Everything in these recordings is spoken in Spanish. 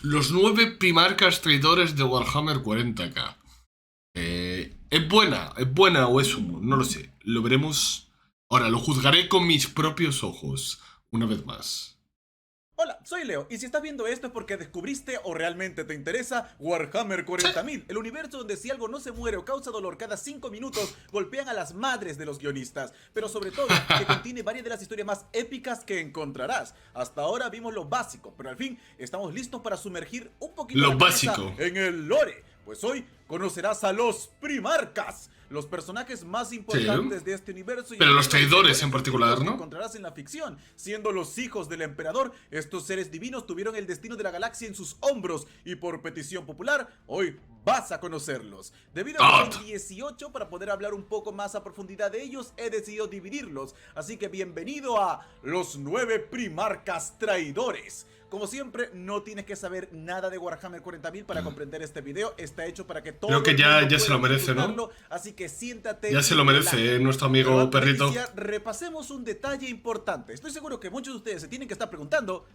Los 9 primarcas traidores de Warhammer 40k. ¿Es buena o es humo? No lo sé. Lo veremos. Ahora, lo juzgaré con mis propios ojos. Una vez más. Hola, soy Leo, y si estás viendo esto es porque descubriste o realmente te interesa Warhammer 40.000, el universo donde si algo no se muere o causa dolor cada 5 minutos, golpean a las madres de los guionistas, pero sobre todo que contiene varias de las historias más épicas que encontrarás. Hasta ahora vimos lo básico, pero al fin estamos listos para sumergir un poquito Lo la cabeza básico. en el lore, pues hoy conocerás a los Primarcas, los personajes más importantes de este universo. Pero los traidores en particular, que ¿no? encontrarás en la ficción, siendo los hijos del emperador. Estos seres divinos tuvieron el destino de la galaxia en sus hombros y por petición popular, hoy vas a conocerlos. Debido a que son 18, para poder hablar un poco más a profundidad de ellos, he decidido dividirlos. Así que bienvenido a los 9 Primarcas Traidores. Como siempre, no tienes que saber nada de Warhammer 40.000 para comprender este video. Está hecho para que todo Creo que el ya mundo se lo pueda merece, ¿no? disfrutarlo, así que siéntate. Ya se lo merece, nuestro Pero amigo antes de perrito. iniciar, repasemos un detalle importante. Estoy seguro que muchos de ustedes se tienen que estar preguntando: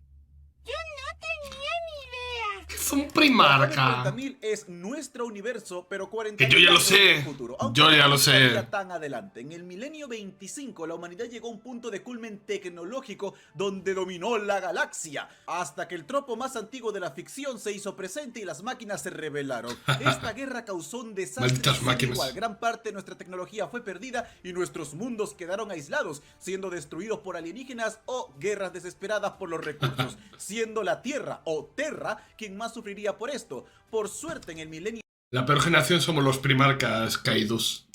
Yo no tenía ni idea. Es un Warhammer primarca. 40.000 es nuestro universo, pero 40.000 Que yo ya lo es el sé. futuro. Aunque Yo ya no lo sé. estaría tan adelante. En el milenio 25, la humanidad llegó a un punto de culmen tecnológico donde dominó la galaxia, hasta que el tropo más antiguo de la ficción se hizo presente y las máquinas se rebelaron. Esta guerra causó un desastre Malditas sin máquinas. igual. Gran parte de nuestra tecnología fue perdida y nuestros mundos quedaron aislados, siendo destruidos por alienígenas o guerras desesperadas por los recursos, siendo la Tierra o Terra quien más sufriría por esto. Por suerte, en el milenio La peor generación somos los primarcas caídos.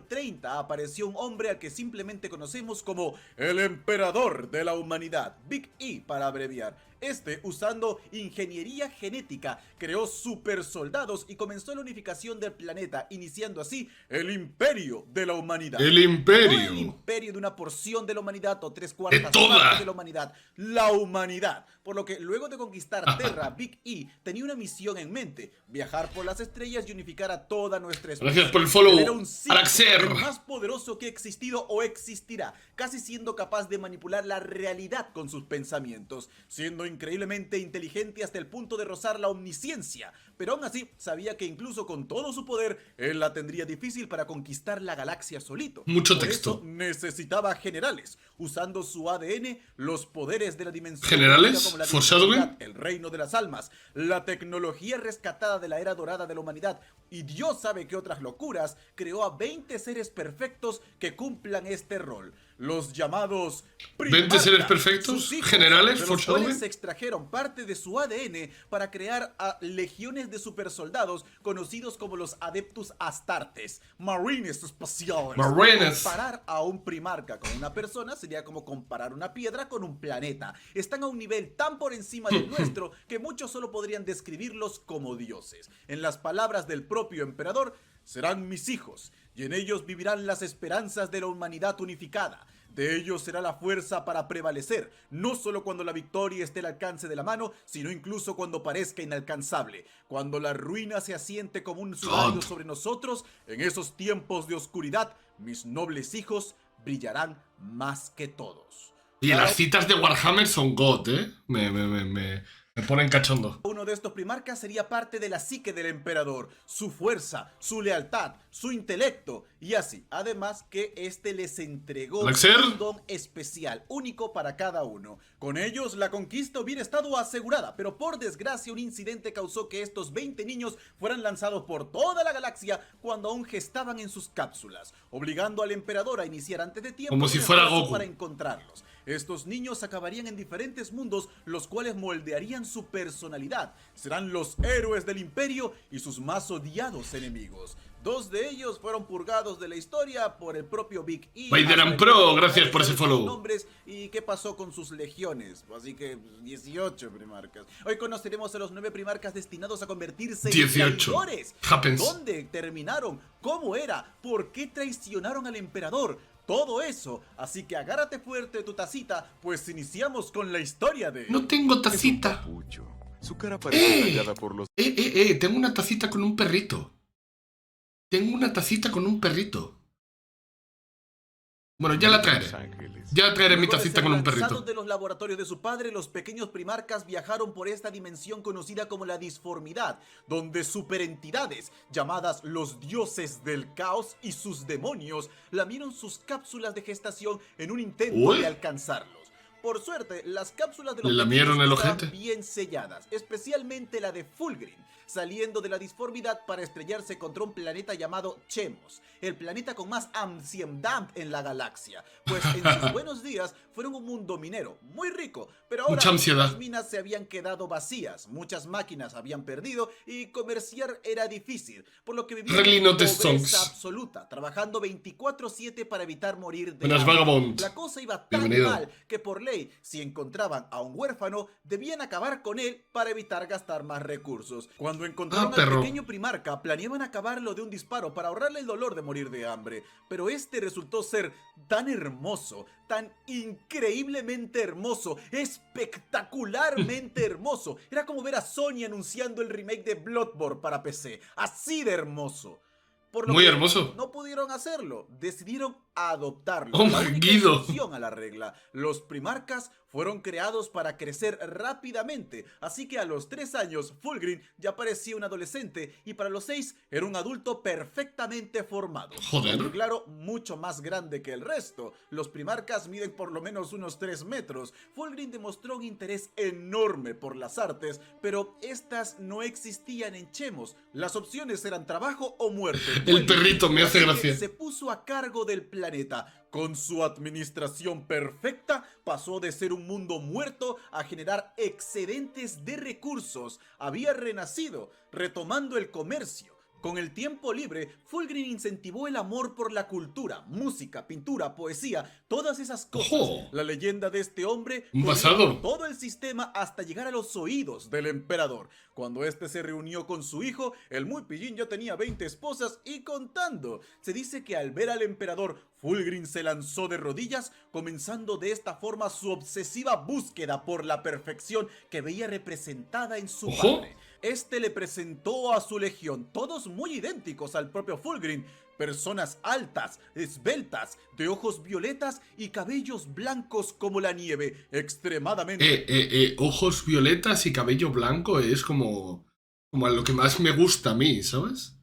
30 apareció un hombre al que simplemente conocemos como el emperador de la humanidad, Big E para abreviar. Este, usando ingeniería genética, creó super soldados y comenzó la unificación del planeta, iniciando así el imperio de la humanidad. El No imperio. el imperio de una porción de la humanidad o 3/4 De toda. partes de la humanidad, la humanidad. Por lo que luego de conquistar Terra, Big E tenía una misión en mente: viajar por las estrellas y unificar a toda nuestra especie. Gracias por el follow, Él era un Sith, Araxer. el más poderoso que ha existido o existirá, casi siendo capaz de manipular la realidad con sus pensamientos, siendo increíblemente inteligente hasta el punto de rozar la omnisciencia, pero aún así sabía que incluso con todo su poder, él la tendría difícil para conquistar la galaxia solito. Mucho Por texto. eso necesitaba generales, usando su ADN, los poderes de la dimensión ¿Generales? conocida como la ¿Foreshadowing? divinidad, el reino de las almas, la tecnología rescatada de la era dorada de la humanidad y Dios sabe qué otras locuras, creó a 20 seres perfectos que cumplan este rol. Los llamados ¿20 seres perfectos? sus hijos, ¿Generales? de los ¿Foreshadowing? cuales se extrajeron parte de su ADN para crear a legiones de supersoldados conocidos como los Adeptus Astartes, Marines espaciales. Marines. Comparar a un primarca con una persona sería como comparar una piedra con un planeta. Están a un nivel tan por encima del nuestro que muchos solo podrían describirlos como dioses. En las palabras del propio emperador: serán mis hijos, y en ellos vivirán las esperanzas de la humanidad unificada. De ellos será la fuerza para prevalecer, no solo cuando la victoria esté al alcance de la mano, sino incluso cuando parezca inalcanzable. Cuando la ruina se asiente como un sudario sobre nosotros, en esos tiempos de oscuridad, mis nobles hijos brillarán más que todos. Y las citas de Warhammer son God, ¿eh? Me ponen cachondo. Uno de estos primarcas sería parte de la psique del emperador, su fuerza, su lealtad, su intelecto y así. Además que este les entregó ¿Alexer? un don especial, único para cada uno. Con ellos la conquista hubiera estado asegurada, pero por desgracia un incidente causó que estos 20 niños fueran lanzados por toda la galaxia cuando aún gestaban en sus cápsulas, obligando al emperador a iniciar antes de tiempo Como si un fuera esfuerzo Goku. para encontrarlos. Estos niños acabarían en diferentes mundos, los cuales moldearían su personalidad. Serán los héroes del imperio y sus más odiados enemigos. 2 de ellos fueron purgados de la historia por el propio Big E. Baideran Pro, gracias por ese follow. Nombres y qué pasó con sus legiones. Así que 18 primarcas. Hoy conoceremos a los 9 primarcas destinados a convertirse 18. en traidores. Happens. ¿Dónde terminaron? ¿Cómo era? ¿Por qué traicionaron al emperador? Todo eso, así que agárrate fuerte de tu tacita, pues iniciamos con la historia de... No tengo tacita. Papucho. Su cara parece tallada por los... Tengo una tacita con un perrito. Tengo una tacita con un perrito. Bueno, ya la Los traeré. Ángeles. Ya la traeré mi Luego de tacita ser con un lanzados perrito. de los laboratorios de su padre, los pequeños primarcas viajaron por esta dimensión conocida como la disformidad, donde superentidades llamadas los dioses del caos y sus demonios lamieron sus cápsulas de gestación en un intento Uy. de alcanzarlos. Por suerte, las cápsulas de Le los lamieron pequeños el estaban ojete. bien selladas, especialmente la de Fulgrim, saliendo de la disformidad para estrellarse contra un planeta llamado Chemos, el planeta con más anciendad en la galaxia, pues en sus buenos días fueron un mundo minero, muy rico, pero ahora Mucha ansiedad. las minas se habían quedado vacías, muchas máquinas habían perdido y comerciar era difícil, por lo que vivían Really en not the pobreza songs. absoluta, trabajando 24/7 para evitar morir de Buenas, hambre. Vagabond. La cosa iba tan Bienvenido. mal que por ley, si encontraban a un huérfano, debían acabar con él para evitar gastar más recursos. Cuando encontraron al perro. pequeño primarca, planeaban acabarlo de un disparo para ahorrarle el dolor de morir de hambre. Pero este resultó ser tan hermoso, tan increíblemente hermoso, espectacularmente hermoso. Era como ver a Sony anunciando el remake de Bloodborne para PC. Así de hermoso. Por lo Muy que hermoso. no pudieron hacerlo, decidieron adoptarlo. Oh La my única Guido. excepción a la regla. Los primarcas fueron creados para crecer rápidamente, así que a los 3 años Fulgrim ya parecía un adolescente y para los 6 era un adulto perfectamente formado. Joder. Aunque claro, mucho más grande que el resto. Los primarcas miden por lo menos unos 3 metros. Fulgrim demostró un interés enorme por las artes, pero estas no existían en Chemos. Las opciones eran trabajo o muerte. El perrito me hace Así que gracia. se puso a cargo del planeta. Con su administración perfecta, pasó de ser un mundo muerto a generar excedentes de recursos. Había renacido, retomando el comercio. Con el tiempo libre, Fulgrim incentivó el amor por la cultura, música, pintura, poesía, todas esas cosas. ¡Ojo! La leyenda de este hombre Un corrió pasado. por todo el sistema hasta llegar a los oídos del emperador. Cuando este se reunió con su hijo, el muy pillín ya tenía 20 esposas y contando. Se dice que al ver al emperador, Fulgrim se lanzó de rodillas, comenzando de esta forma su obsesiva búsqueda por la perfección que veía representada en su ¡Ojo! padre. Este le presentó a su legión, todos muy idénticos al propio Fulgrim, personas altas, esbeltas, de ojos violetas y cabellos blancos como la nieve, extremadamente Ojos violetas y cabello blanco es como a lo que más me gusta a mí, ¿sabes?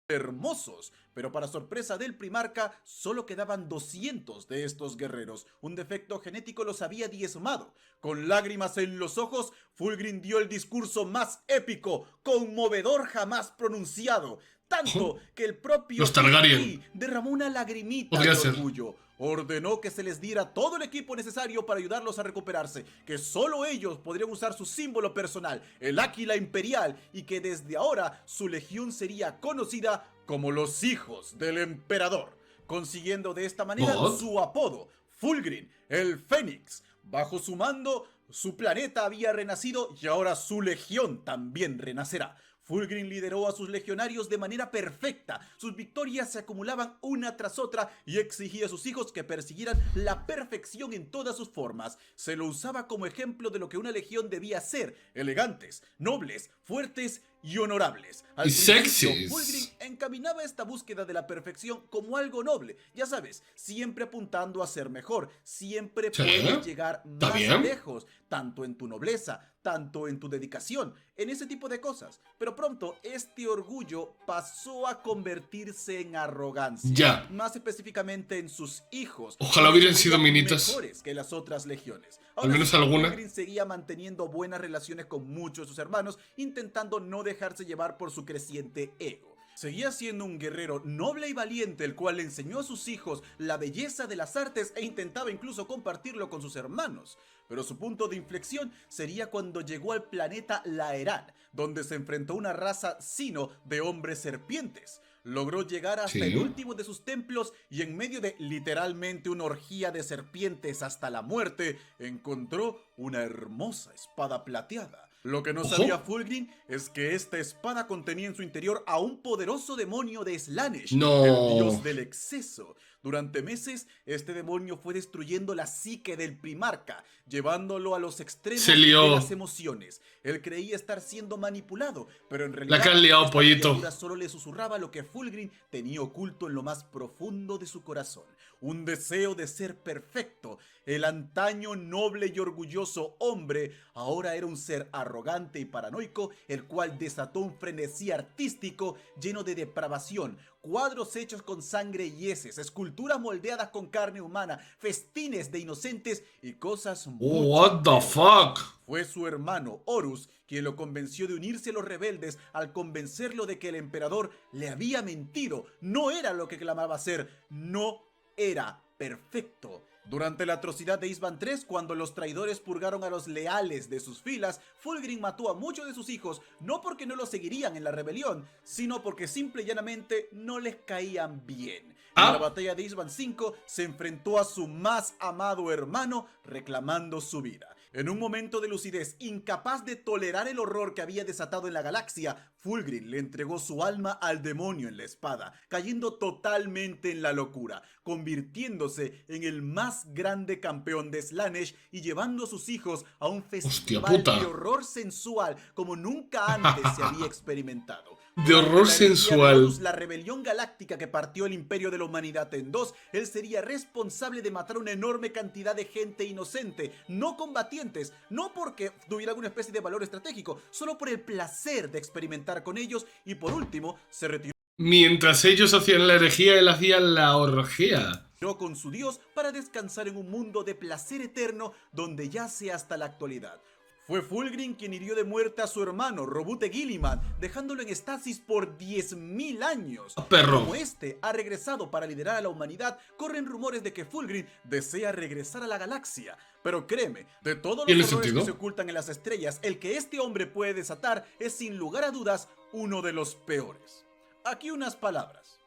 hermosos. Pero para sorpresa del primarca, solo quedaban 200 de estos guerreros. Un defecto genético los había diezmado. Con lágrimas en los ojos, Fulgrim dio el discurso más épico, conmovedor jamás pronunciado. Tanto que el propio Los Targaryen. Rey derramó una lagrimita Podría de ser. orgullo. Ordenó que se les diera todo el equipo necesario para ayudarlos a recuperarse, que solo ellos podrían usar su símbolo personal, el águila imperial, y que desde ahora su legión sería conocida como los hijos del emperador, consiguiendo de esta manera ¿What? su apodo, Fulgrim, el Fénix. Bajo su mando, su planeta había renacido y ahora su legión también renacerá. Fulgrim lideró a sus legionarios de manera perfecta. Sus victorias se acumulaban una tras otra y exigía a sus hijos que persiguieran la perfección en todas sus formas. Se lo usaba como ejemplo de lo que una legión debía ser: elegantes, nobles, fuertes y honorables. Al Y principio, sexys. Fulgrim encaminaba esta búsqueda de la perfección como algo noble, ya sabes, siempre apuntando a ser mejor, siempre Sí, puedes llegar ¿está más bien? lejos, tanto en tu nobleza, tanto en tu dedicación, en ese tipo de cosas. Pero pronto este orgullo pasó a convertirse en arrogancia. Ya. Más específicamente en sus hijos. Ojalá que hubieran se sido veían minitas. mejores que las otras legiones. Al menos alguna. Fulgrim seguía manteniendo buenas relaciones con muchos de sus hermanos, intentando no dejarse llevar por su creciente ego. Seguía siendo un guerrero noble y valiente, el cual le enseñó a sus hijos la belleza de las artes e intentaba incluso compartirlo con sus hermanos. Pero su punto de inflexión sería cuando llegó al planeta Laeran, donde se enfrentó a una raza sino de hombres serpientes. Logró llegar hasta Sí. el último de sus templos y en medio de literalmente una orgía de serpientes hasta la muerte, encontró una hermosa espada plateada. Lo que no Ojo. sabía Fulgrim es que esta espada contenía en su interior a un poderoso demonio de Slaanesh, No. el dios del exceso. Durante meses, este demonio fue destruyendo la psique del Primarca, llevándolo a los extremos Se lió. de las emociones. Él creía estar siendo manipulado, pero en realidad La que han liado, esta pollito. criatura solo le susurraba lo que Fulgrim tenía oculto en lo más profundo de su corazón. Un deseo de ser perfecto. El antaño noble y orgulloso hombre ahora era un ser arrogante y paranoico, el cual desató un frenesí artístico lleno de depravación. Cuadros hechos con sangre y heces, esculturas moldeadas con carne humana, festines de inocentes y cosas muy What the fuck? Fue su hermano Horus quien lo convenció de unirse a los rebeldes al convencerlo de que el emperador le había mentido. No era lo que clamaba ser, no era perfecto. Durante la atrocidad de Isban III, cuando los traidores purgaron a los leales de sus filas, Fulgrim mató a muchos de sus hijos, no porque no los seguirían en la rebelión, sino porque simple y llanamente no les caían bien. En la batalla de Isban V se enfrentó a su más amado hermano reclamando su vida. En un momento de lucidez, incapaz de tolerar el horror que había desatado en la galaxia, Fulgrim le entregó su alma al demonio en la espada, cayendo totalmente en la locura, convirtiéndose en el más grande campeón de Slaanesh y llevando a sus hijos a un festival de horror sensual como nunca antes se había experimentado. De horror Durante la herejía de sensual. Horus, la rebelión galáctica que partió el imperio de la humanidad en dos, él sería responsable de matar una enorme cantidad de gente inocente, no combatientes, no porque tuviera alguna especie de valor estratégico, solo por el placer de experimentar con ellos, y por último, se retiró Mientras ellos hacían la herejía, él hacía la orgía. con su dios para descansar en un mundo de placer eterno donde yace hasta la actualidad. Fue Fulgrim quien hirió de muerte a su hermano, Robute Guilliman, dejándolo en estasis por 10.000 años. Perro. Como este ha regresado para liderar a la humanidad, corren rumores de que Fulgrim desea regresar a la galaxia. Pero créeme, de todos ¿Tiene los horrores sentido? que se ocultan en las estrellas, el que este hombre puede desatar es sin lugar a dudas uno de los peores. Aquí unas palabras.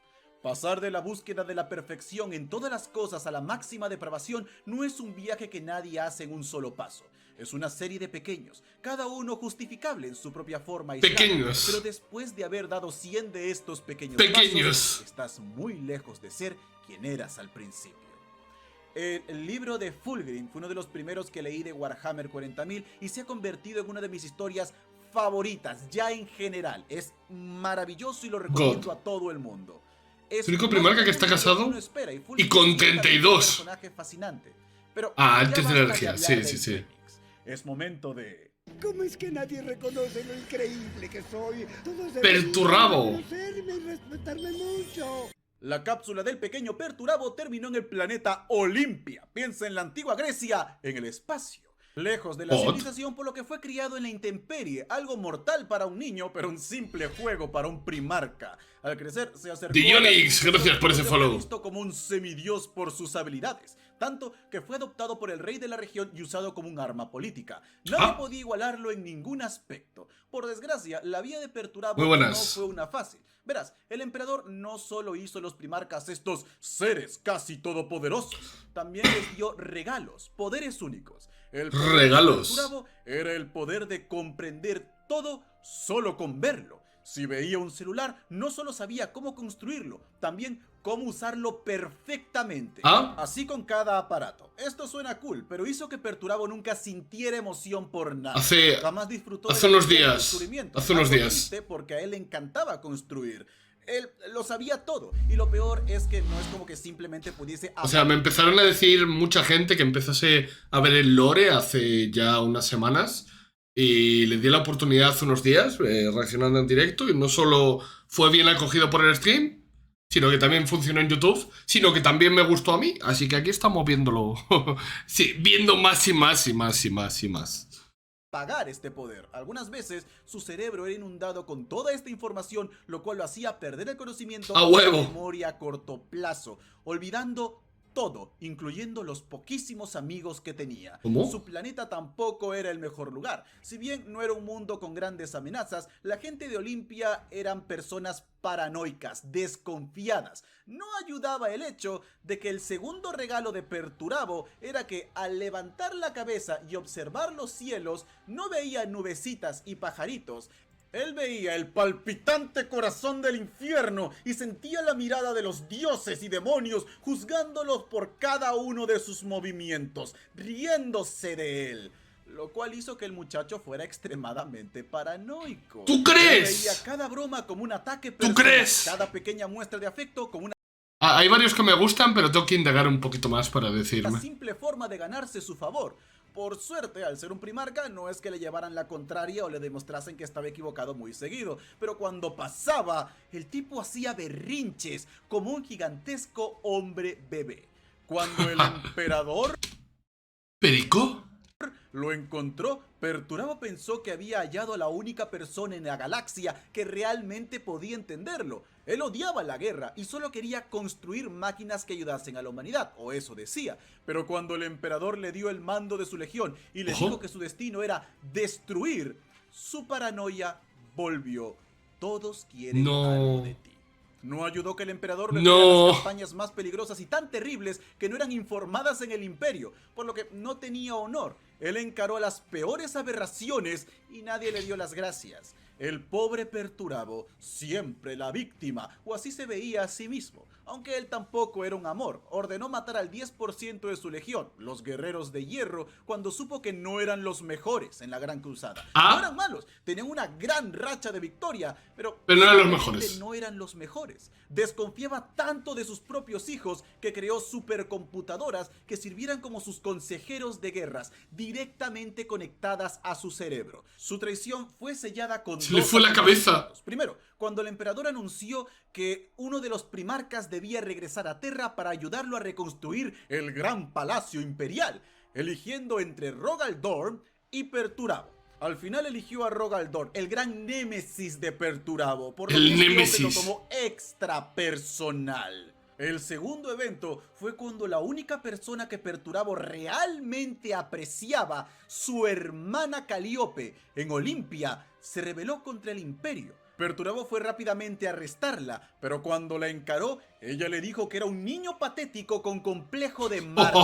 Pasar de la búsqueda de la perfección en todas las cosas a la máxima depravación no es un viaje que nadie hace en un solo paso. Es una serie de pequeños, cada uno justificable en su propia forma aislada. Pequeños. Pero después de haber dado 100 de estos pequeños Pequeños. pasos, estás muy lejos de ser quien eras al principio. El libro de Fulgrim fue uno de los primeros que leí de Warhammer 40.000 y se ha convertido en una de mis historias favoritas, ya en general. Es maravilloso y lo recomiendo a todo el mundo. Es El único Primarca que está casado y con 32. Un personaje fascinante. Pero Antes ya de la basta energía, hablar sí, del sí, sí. Fénix. Es momento de... ¿Cómo es que nadie reconoce lo increíble que soy? Todos Perturrabo. deberían reconocerme y respetarme mucho. La cápsula del pequeño Perturabo terminó en el planeta Olimpia. Piensa en la antigua Grecia, en el espacio. Lejos de la civilización, por lo que fue criado en la intemperie, algo mortal para un niño, pero un simple juego para un primarca. Al crecer, se acercó Dionix, gracias por ese follow. visto como un semidios por sus habilidades, tanto que fue adoptado por el rey de la región y usado como un arma política. Nadie podía igualarlo en ningún aspecto. Por desgracia, la vida de Perturabo no fue una fácil. Verás, el emperador no solo hizo los primarcas estos seres casi todopoderosos, también les dio regalos, poderes únicos. El poder Regalos. de Perturabo era el poder de comprender todo solo con verlo. Si veía un celular, no solo sabía cómo construirlo, también cómo usarlo perfectamente. Así con cada aparato. Esto suena cool, pero hizo que Perturabo nunca sintiera emoción por nada. Jamás disfrutó hace unos días. Porque a él le encantaba construir. Él lo sabía todo. Y lo peor es que no es como que simplemente pudiese... O sea, me empezaron a decir mucha gente que empezase a ver el lore hace ya unas semanas. Y le di la oportunidad hace unos días, reaccionando en directo. Y no solo fue bien acogido por el stream, sino que también funcionó en YouTube, sino que también me gustó a mí. Así que aquí estamos viéndolo. Sí, viendo más y más y más y más y más. Pagar este poder. Algunas veces su cerebro era inundado con toda esta información, lo cual lo hacía perder el conocimiento ¡A huevo! memoria a corto plazo, olvidando todo, incluyendo los poquísimos amigos que tenía. ¿Cómo? Su planeta tampoco era el mejor lugar. Si bien no era un mundo con grandes amenazas, la gente de Olimpia eran personas paranoicas, desconfiadas. No ayudaba el hecho de que el segundo regalo de Perturabo era que al levantar la cabeza y observar los cielos, no veía nubecitas y pajaritos. Él veía el palpitante corazón del infierno y sentía la mirada de los dioses y demonios juzgándolos por cada uno de sus movimientos, riéndose de él. Lo cual hizo que el muchacho fuera extremadamente paranoico. ¿Tú crees? Él veía cada broma como un ataque ¿Tú personal, crees? cada pequeña muestra de afecto como una Hay varios que me gustan, pero tengo que indagar un poquito más para decirme. simple forma de ganarse su favor. Por suerte, al ser un primarca, no es que le llevaran la contraria o le demostrasen que estaba equivocado muy seguido, pero cuando pasaba, el tipo hacía berrinches como un gigantesco hombre bebé. Cuando el emperador ¿Perico? lo encontró, Perturabo pensó que había hallado a la única persona en la galaxia que realmente podía entenderlo. Él odiaba la guerra y solo quería construir máquinas que ayudasen a la humanidad, o eso decía. Pero cuando el emperador le dio el mando de su legión y le dijo que su destino era destruir, su paranoia volvió. Todos quieren algo de ti. No ayudó que el emperador le diera las campañas más peligrosas y tan terribles que no eran informadas en el imperio, por lo que no tenía honor. Él encaró a las peores aberraciones y nadie le dio las gracias. El pobre Perturabo, siempre la víctima, o así se veía a sí mismo. Aunque él tampoco era un amor, ordenó matar al 10% de su legión, los guerreros de hierro, cuando supo que no eran los mejores en la Gran Cruzada. No eran malos, tenían una gran racha de victoria, pero no eran los mejores. No eran los mejores. Desconfiaba tanto de sus propios hijos que creó supercomputadoras que sirvieran como sus consejeros de guerras, directamente conectadas a su cerebro. Su traición fue sellada con Se le fue la cabeza. Primero, cuando el emperador anunció que uno de los primarcas debía regresar a Terra para ayudarlo a reconstruir el gran palacio imperial, eligiendo entre Rogaldorn y Perturabo. Al final eligió a Rogaldorn, el gran némesis de Perturabo, por lo que este hombre lo tomó extra personal. El segundo evento fue cuando la única persona que Perturabo realmente apreciaba, su hermana Calíope, en Olimpia, se rebeló contra el imperio. Perturabo fue rápidamente a arrestarla, pero cuando la encaró, ella le dijo que era un niño patético con complejo de mártir.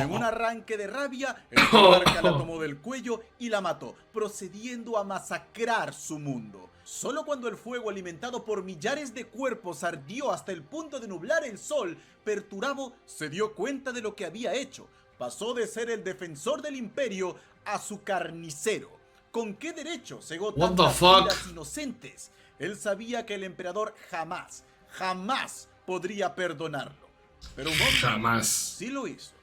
En un arranque de rabia, el monarca la tomó del cuello y la mató, procediendo a masacrar su mundo. Solo cuando el fuego alimentado por millares de cuerpos ardió hasta el punto de nublar el sol, Perturabo se dio cuenta de lo que había hecho. Pasó de ser el defensor del imperio a su carnicero. ¿Con qué derecho cegó tantas vidas inocentes? Él sabía que el emperador jamás podría perdonarlo. Pero un hombre sí lo hizo.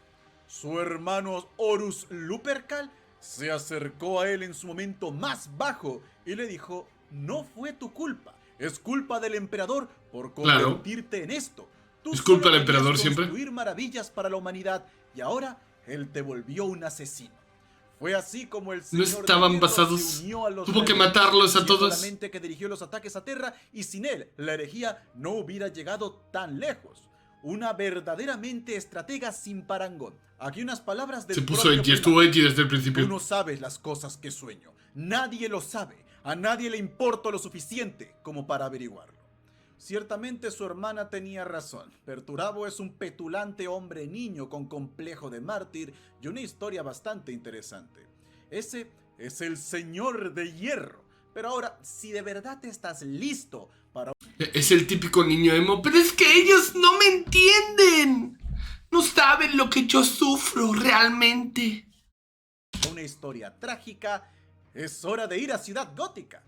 Su hermano Horus Lupercal se acercó a él en su momento más bajo y le dijo: no fue tu culpa, es culpa del emperador por convertirte en esto. Tú es culpa del emperador siempre. Construir maravillas para la humanidad y ahora él te volvió un asesino. Fue así como el señor no estaban basados. Se unió a los tuvo que matarlos a todos. Solamente que dirigió los ataques a Terra y sin él la herejía no hubiera llegado tan lejos. Una verdaderamente estratega sin parangón. Aquí unas palabras del se puso edgy, estuvo edgy desde el principio. Tú no sabes las cosas que sueño. Nadie lo sabe. A nadie le importo lo suficiente como para averiguarlo. Ciertamente su hermana tenía razón. Perturabo es un petulante hombre niño con complejo de mártir y una historia bastante interesante. Ese es el señor de hierro. Pero ahora, si de verdad estás listo para... Es el típico niño emo, pero es que ellos no me entienden. No saben lo que yo sufro realmente. Una historia trágica, es hora de ir a Ciudad Gótica.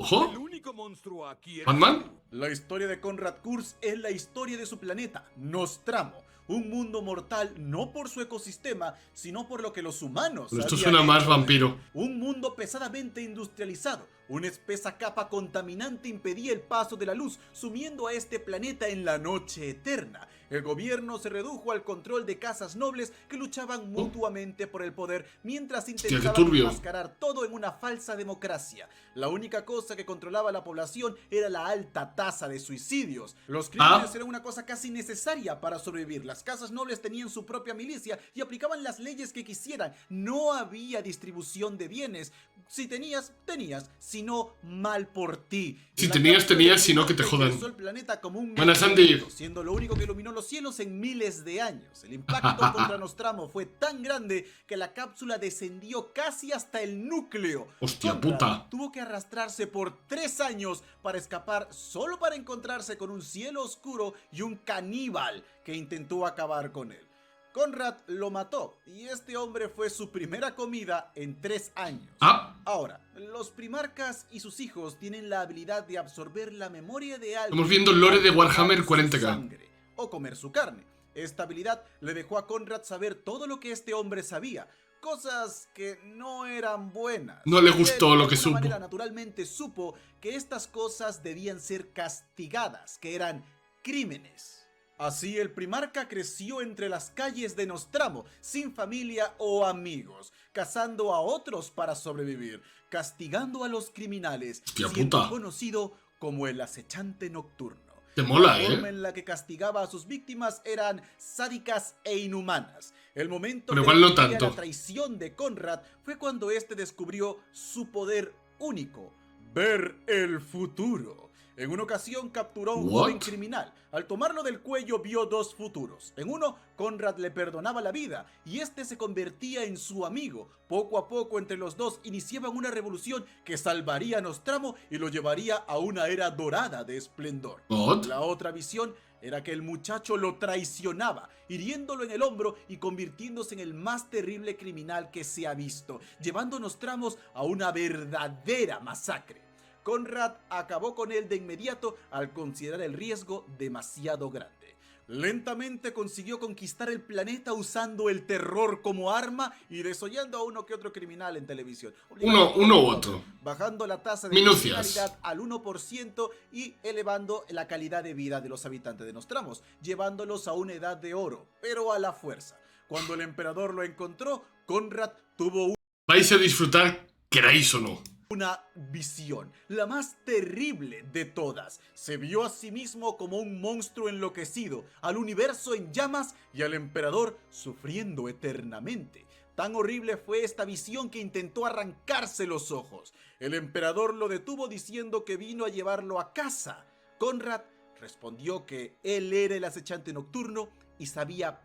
¿Ojo? El único monstruo aquí ¿Batman? La historia de Konrad Kurz es la historia de su planeta, Nostramo. Un mundo mortal no por su ecosistema, sino por lo que los humanos... Pero esto suena más vampiro. Un mundo pesadamente industrializado, Una espesa capa contaminante impedía el paso de la luz, sumiendo a este planeta en la noche eterna. El gobierno se redujo al control de casas nobles que luchaban mutuamente por el poder mientras qué intentaban turbio. enmascarar todo en una falsa democracia. La única cosa que controlaba la población era la alta tasa de suicidios. Los crímenes eran una cosa casi necesaria para sobrevivir. Las casas nobles tenían su propia milicia y aplicaban las leyes que quisieran. No había distribución de bienes. Si tenías, tenías. Si no, mal por ti. Si La tenías, cápsula tenías, del si no, que te Milwaukee jodan. cruzó el planeta como un Buenas, meteorito, Andy. siendo lo único que iluminó los cielos en miles de años. El impacto contra Nostramo fue tan grande que la cápsula descendió casi hasta el núcleo. Hostia Conrad puta. tuvo que arrastrarse por 3 años para escapar, solo para encontrarse con un cielo oscuro y un caníbal que intentó acabar con él. Conrad lo mató y este hombre fue su primera comida en 3 años. Ahora, los primarcas y sus hijos tienen la habilidad de absorber la memoria de alguien. Estamos viendo el lore de Warhammer su 40K. sangre, o comer su carne. Esta habilidad le dejó a Conrad saber todo lo que este hombre sabía. Cosas que no eran buenas. No le gustó Él, lo que de alguna supo. manera, naturalmente supo que estas cosas debían ser castigadas, que eran crímenes. Así el primarca creció entre las calles de Nostramo, sin familia o amigos, cazando a otros para sobrevivir, castigando a los criminales, Hostia siendo puta. conocido como el acechante nocturno. Te mola, La forma ¿eh? en la que castigaba a sus víctimas eran sádicas e inhumanas. El momento Pero que igual no descubría tanto. la traición de Conrad fue cuando este descubrió su poder único: ver el futuro. En una ocasión capturó a un What? joven criminal. Al tomarlo del cuello vio 2 futuros. En uno, Conrad le perdonaba la vida y este se convertía en su amigo. Poco a poco entre los dos iniciaban una revolución que salvaría a Nostramo y lo llevaría a una era dorada de esplendor. What? La otra visión era que el muchacho lo traicionaba, hiriéndolo en el hombro y convirtiéndose en el más terrible criminal que se ha visto, llevando a Nostramo a una verdadera masacre. Conrad acabó con él de inmediato al considerar el riesgo demasiado grande. Lentamente consiguió conquistar el planeta usando el terror como arma y desollando a uno que otro criminal en televisión. Uno u otro. Bajando la tasa de Minucias. criminalidad al 1% y elevando la calidad de vida de los habitantes de Nostramo, llevándolos a una edad de oro, pero a la fuerza. Cuando el emperador lo encontró, Conrad tuvo Vais a disfrutar, queráis o no. una visión, la más terrible de todas. Se vio a sí mismo como un monstruo enloquecido, al universo en llamas y al emperador sufriendo eternamente. Tan horrible fue esta visión que intentó arrancarse los ojos. El emperador lo detuvo diciendo que vino a llevarlo a casa. Conrad respondió que él era el acechante nocturno y sabía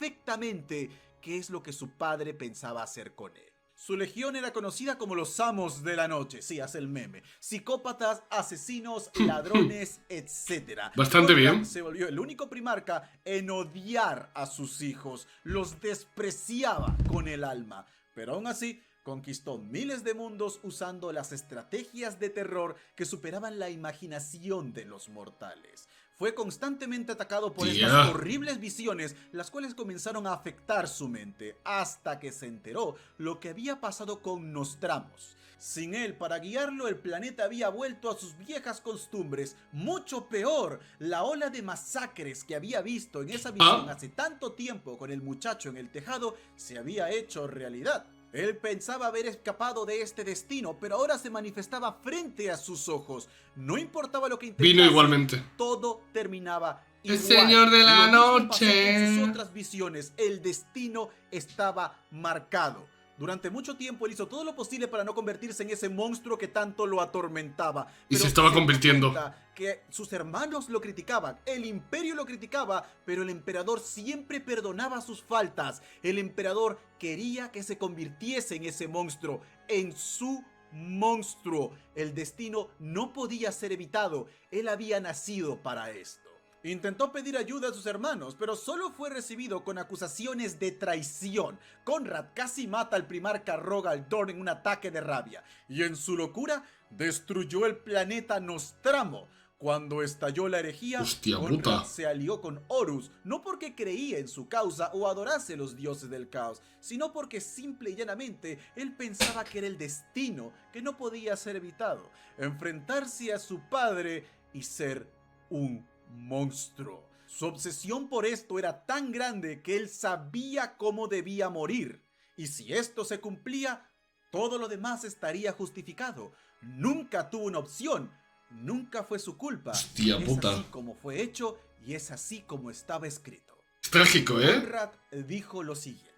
perfectamente qué es lo que su padre pensaba hacer con él. Su legión era conocida como los amos de la noche, sí, hace el meme. Psicópatas, asesinos, ladrones, etc. Bastante Conrad bien. se volvió el único primarca en odiar a sus hijos. Los despreciaba con el alma. Pero aún así, conquistó miles de mundos usando las estrategias de terror que superaban la imaginación de los mortales. Fue constantemente atacado por estas horribles visiones, las cuales comenzaron a afectar su mente, hasta que se enteró lo que había pasado con Nostramo. Sin él para guiarlo, el planeta había vuelto a sus viejas costumbres. Mucho peor, la ola de masacres que había visto en esa visión hace tanto tiempo con el muchacho en el tejado se había hecho realidad. Él pensaba haber escapado de este destino, pero ahora se manifestaba frente a sus ojos. No importaba lo que intentase, Vino igualmente. todo terminaba El igual. señor de la Lo mismo pasó noche. con sus otras visiones. El destino estaba marcado. Durante mucho tiempo él hizo todo lo posible para no convertirse en ese monstruo que tanto lo atormentaba. Y Pero se estaba dio convirtiendo. cuenta que sus hermanos lo criticaban, el imperio lo criticaba, pero el emperador siempre perdonaba sus faltas. El emperador quería que se convirtiese en ese monstruo, en su monstruo. El destino no podía ser evitado. Él había nacido para esto. Intentó pedir ayuda a sus hermanos, pero solo fue recibido con acusaciones de traición. Conrad casi mata al primarca Rogal Dorn en un ataque de rabia, y en su locura destruyó el planeta Nostramo. Cuando estalló la herejía, Hostia Conrad puta. se alió con Horus, no porque creía en su causa o adorase los dioses del caos, sino porque simple y llanamente él pensaba que era el destino que no podía ser evitado, enfrentarse a su padre y ser un monstruo. Su obsesión por esto era tan grande que él sabía cómo debía morir, y si esto se cumplía, todo lo demás estaría justificado. Nunca tuvo una opción. Nunca fue su culpa. Hostia Es puta. así como fue hecho y es así como estaba escrito. Es trágico, ¿eh? Conrad dijo lo siguiente: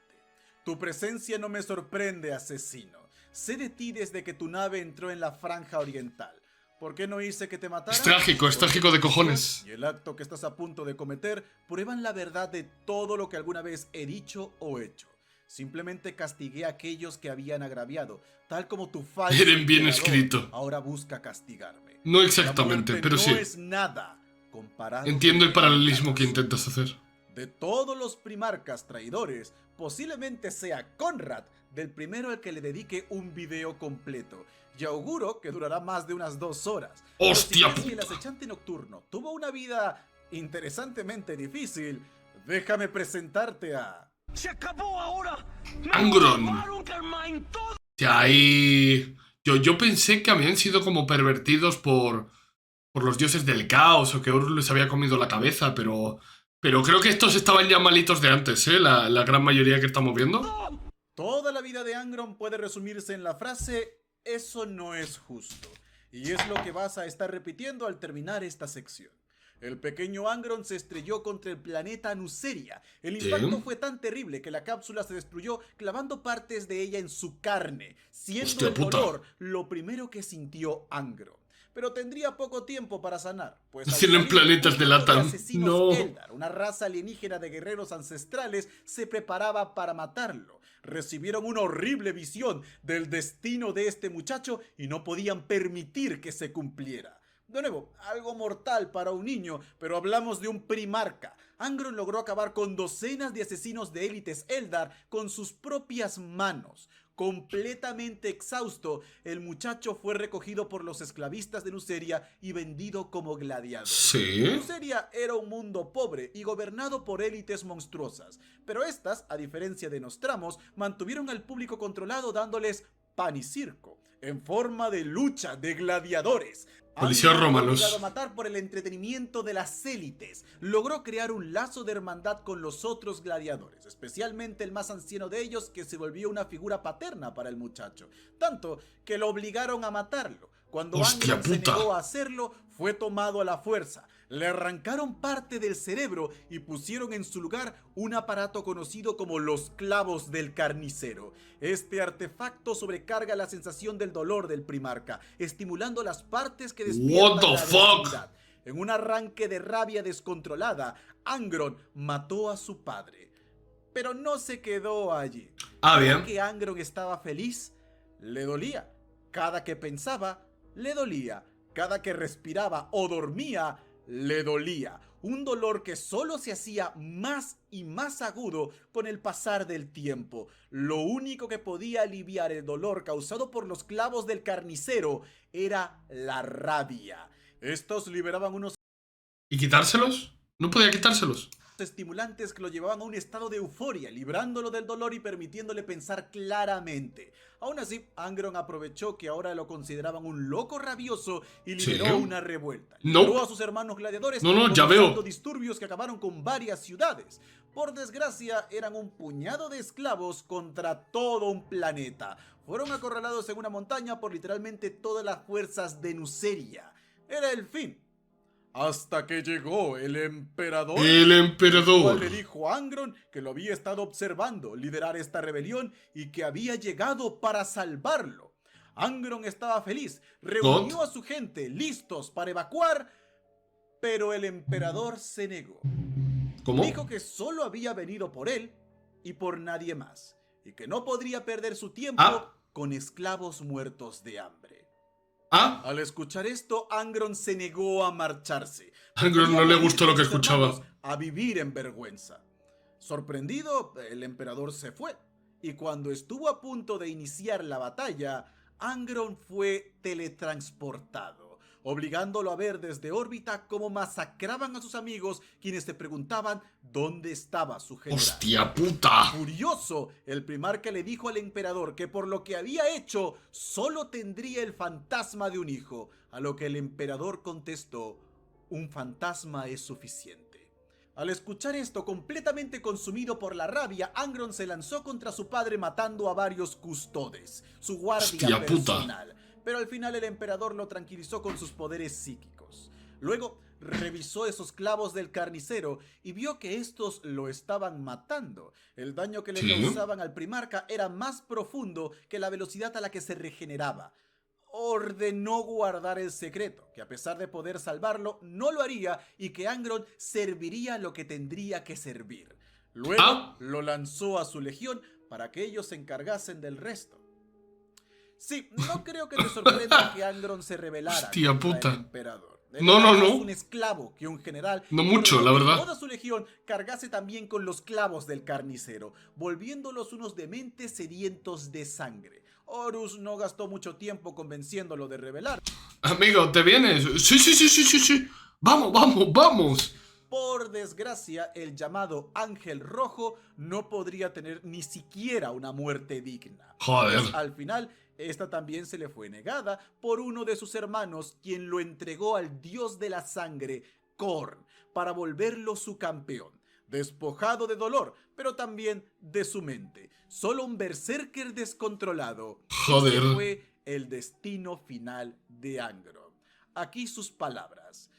tu presencia no me sorprende, asesino. Sé de ti desde que tu nave entró en la franja oriental. ¿Por qué no hice que te matara? Es trágico de cojones. Y el acto que estás a punto de cometer prueban la verdad de todo lo que alguna vez he dicho o hecho. Simplemente castigué a aquellos que habían agraviado, tal como tu falso Eren bien emperador escrito. ahora busca castigarme. No exactamente, La muerte pero no sí. es nada comparado Entiendo con el paralelismo que corazón. intentas hacer. De todos los primarcas traidores, posiblemente sea Conrad del primero al que le dedique un video completo. Y auguro que durará más de unas 2 horas. Pero ¡Hostia si crees que el puta! acechante nocturno tuvo una vida interesantemente difícil, déjame presentarte a... ¡Se acabó ahora! ¡Me Angron. robaron, Carmine, todo! O sea, ahí... Yo pensé que habían sido como pervertidos por los dioses del caos o que Horus les había comido la cabeza, pero creo que estos estaban ya malitos de antes, ¿eh? La gran mayoría que estamos viendo. Toda la vida de Angron puede resumirse en la frase: eso no es justo. Y es lo que vas a estar repitiendo al terminar esta sección. El pequeño Angron se estrelló contra el planeta Nuceria. El impacto fue tan terrible que la cápsula se destruyó clavando partes de ella en su carne, siendo Hostia el puta. dolor lo primero que sintió Angron. Pero tendría poco tiempo para sanar, pues al Haciendo en salir, planetas un de grupo Latam. asesinos No. Eldar, una raza alienígena de guerreros ancestrales, se preparaba para matarlo. Recibieron una horrible visión del destino de este muchacho y no podían permitir que se cumpliera. De nuevo, algo mortal para un niño, pero hablamos de un primarca. Angron logró acabar con docenas de asesinos de élites Eldar con sus propias manos. Completamente exhausto, el muchacho fue recogido por los esclavistas de Nuceria y vendido como gladiador. Sí. Nuceria era un mundo pobre y gobernado por élites monstruosas, pero estas, a diferencia de Nostramos, mantuvieron al público controlado dándoles pan y circo, en forma de lucha de gladiadores. Coliseos Angron fue romanos. obligado a matar por el entretenimiento de las élites. Logró crear un lazo de hermandad con los otros gladiadores, especialmente el más anciano de ellos, que se volvió una figura paterna para el muchacho, tanto que lo obligaron a matarlo. Cuando ¡Hostia Angron se puta! negó a hacerlo, fue tomado a la fuerza. Le arrancaron parte del cerebro y pusieron en su lugar un aparato conocido como los clavos del carnicero. Este artefacto sobrecarga la sensación del dolor del primarca, estimulando las partes que despiertan What the la fuck? agresividad. En un arranque de rabia descontrolada, Angron mató a su padre. Pero no se quedó allí. Ah, Cada bien. que Angron estaba feliz, le dolía. Cada que pensaba, le dolía. Cada que respiraba o dormía, le dolía. Un dolor que solo se hacía más y más agudo con el pasar del tiempo. Lo único que podía aliviar el dolor causado por los clavos del carnicero era la rabia. Estos liberaban unos ¿Y quitárselos? ¿No podía quitárselos? estimulantes que lo llevaban a un estado de euforia, librándolo del dolor y permitiéndole pensar claramente. Aún así, Angron aprovechó que ahora lo consideraban un loco rabioso y lideró Sí. una revuelta. No. Liberó a sus hermanos gladiadores, No, ya comenzando veo. disturbios que acabaron con varias ciudades. Por desgracia, eran un puñado de esclavos contra todo un planeta. Fueron acorralados en una montaña por literalmente todas las fuerzas de Nuceria. Era el fin. Hasta que llegó el emperador. El cual emperador. le dijo a Angron que lo había estado observando liderar esta rebelión y que había llegado para salvarlo. Angron estaba feliz, reunió a su gente listos para evacuar, pero el emperador se negó. ¿Cómo? Dijo que solo había venido por él y por nadie más, y que no podría perder su tiempo con esclavos muertos de hambre. Ah, Al escuchar esto, Angron se negó a marcharse. a Angron no le gustó lo que escuchaba. A vivir en vergüenza. Sorprendido, el emperador se fue. Y cuando estuvo a punto de iniciar la batalla, Angron fue teletransportado. obligándolo a ver desde órbita cómo masacraban a sus amigos, quienes se preguntaban dónde estaba su general. ¡Hostia puta! Furioso, el primarca le dijo al emperador que por lo que había hecho, solo tendría el fantasma de un hijo, a lo que el emperador contestó: un fantasma es suficiente. Al escuchar esto, completamente consumido por la rabia, Angron se lanzó contra su padre matando a varios custodes, su guardia ¡Hostia puta! personal. Pero al final el emperador lo tranquilizó con sus poderes psíquicos. Luego revisó esos clavos del carnicero y vio que estos lo estaban matando. El daño que le causaban al primarca era más profundo que la velocidad a la que se regeneraba. Ordenó guardar el secreto, que a pesar de poder salvarlo, no lo haría y que Angron serviría lo que tendría que servir. Luego lo lanzó a su legión para que ellos se encargasen del resto. Sí, no creo que te sorprenda que Angron se rebelara ¡Hostia contra puta! el emperador. No. Un esclavo que un general. No mucho, la ordenó que verdad. toda su legión cargase también con los clavos del carnicero, volviéndolos unos dementes sedientos de sangre. Horus no gastó mucho tiempo convenciéndolo de rebelar. Amigo, ¿te vienes? Sí. Vamos. Por desgracia, el llamado Ángel Rojo no podría tener ni siquiera una muerte digna. Joder. Pues, al final, esta también se le fue negada por uno de sus hermanos, quien lo entregó al dios de la sangre, Khorne, para volverlo su campeón. Despojado de dolor, pero también de su mente. Solo un berserker descontrolado. Joder. Ese fue el destino final de Angron. Aquí sus palabras.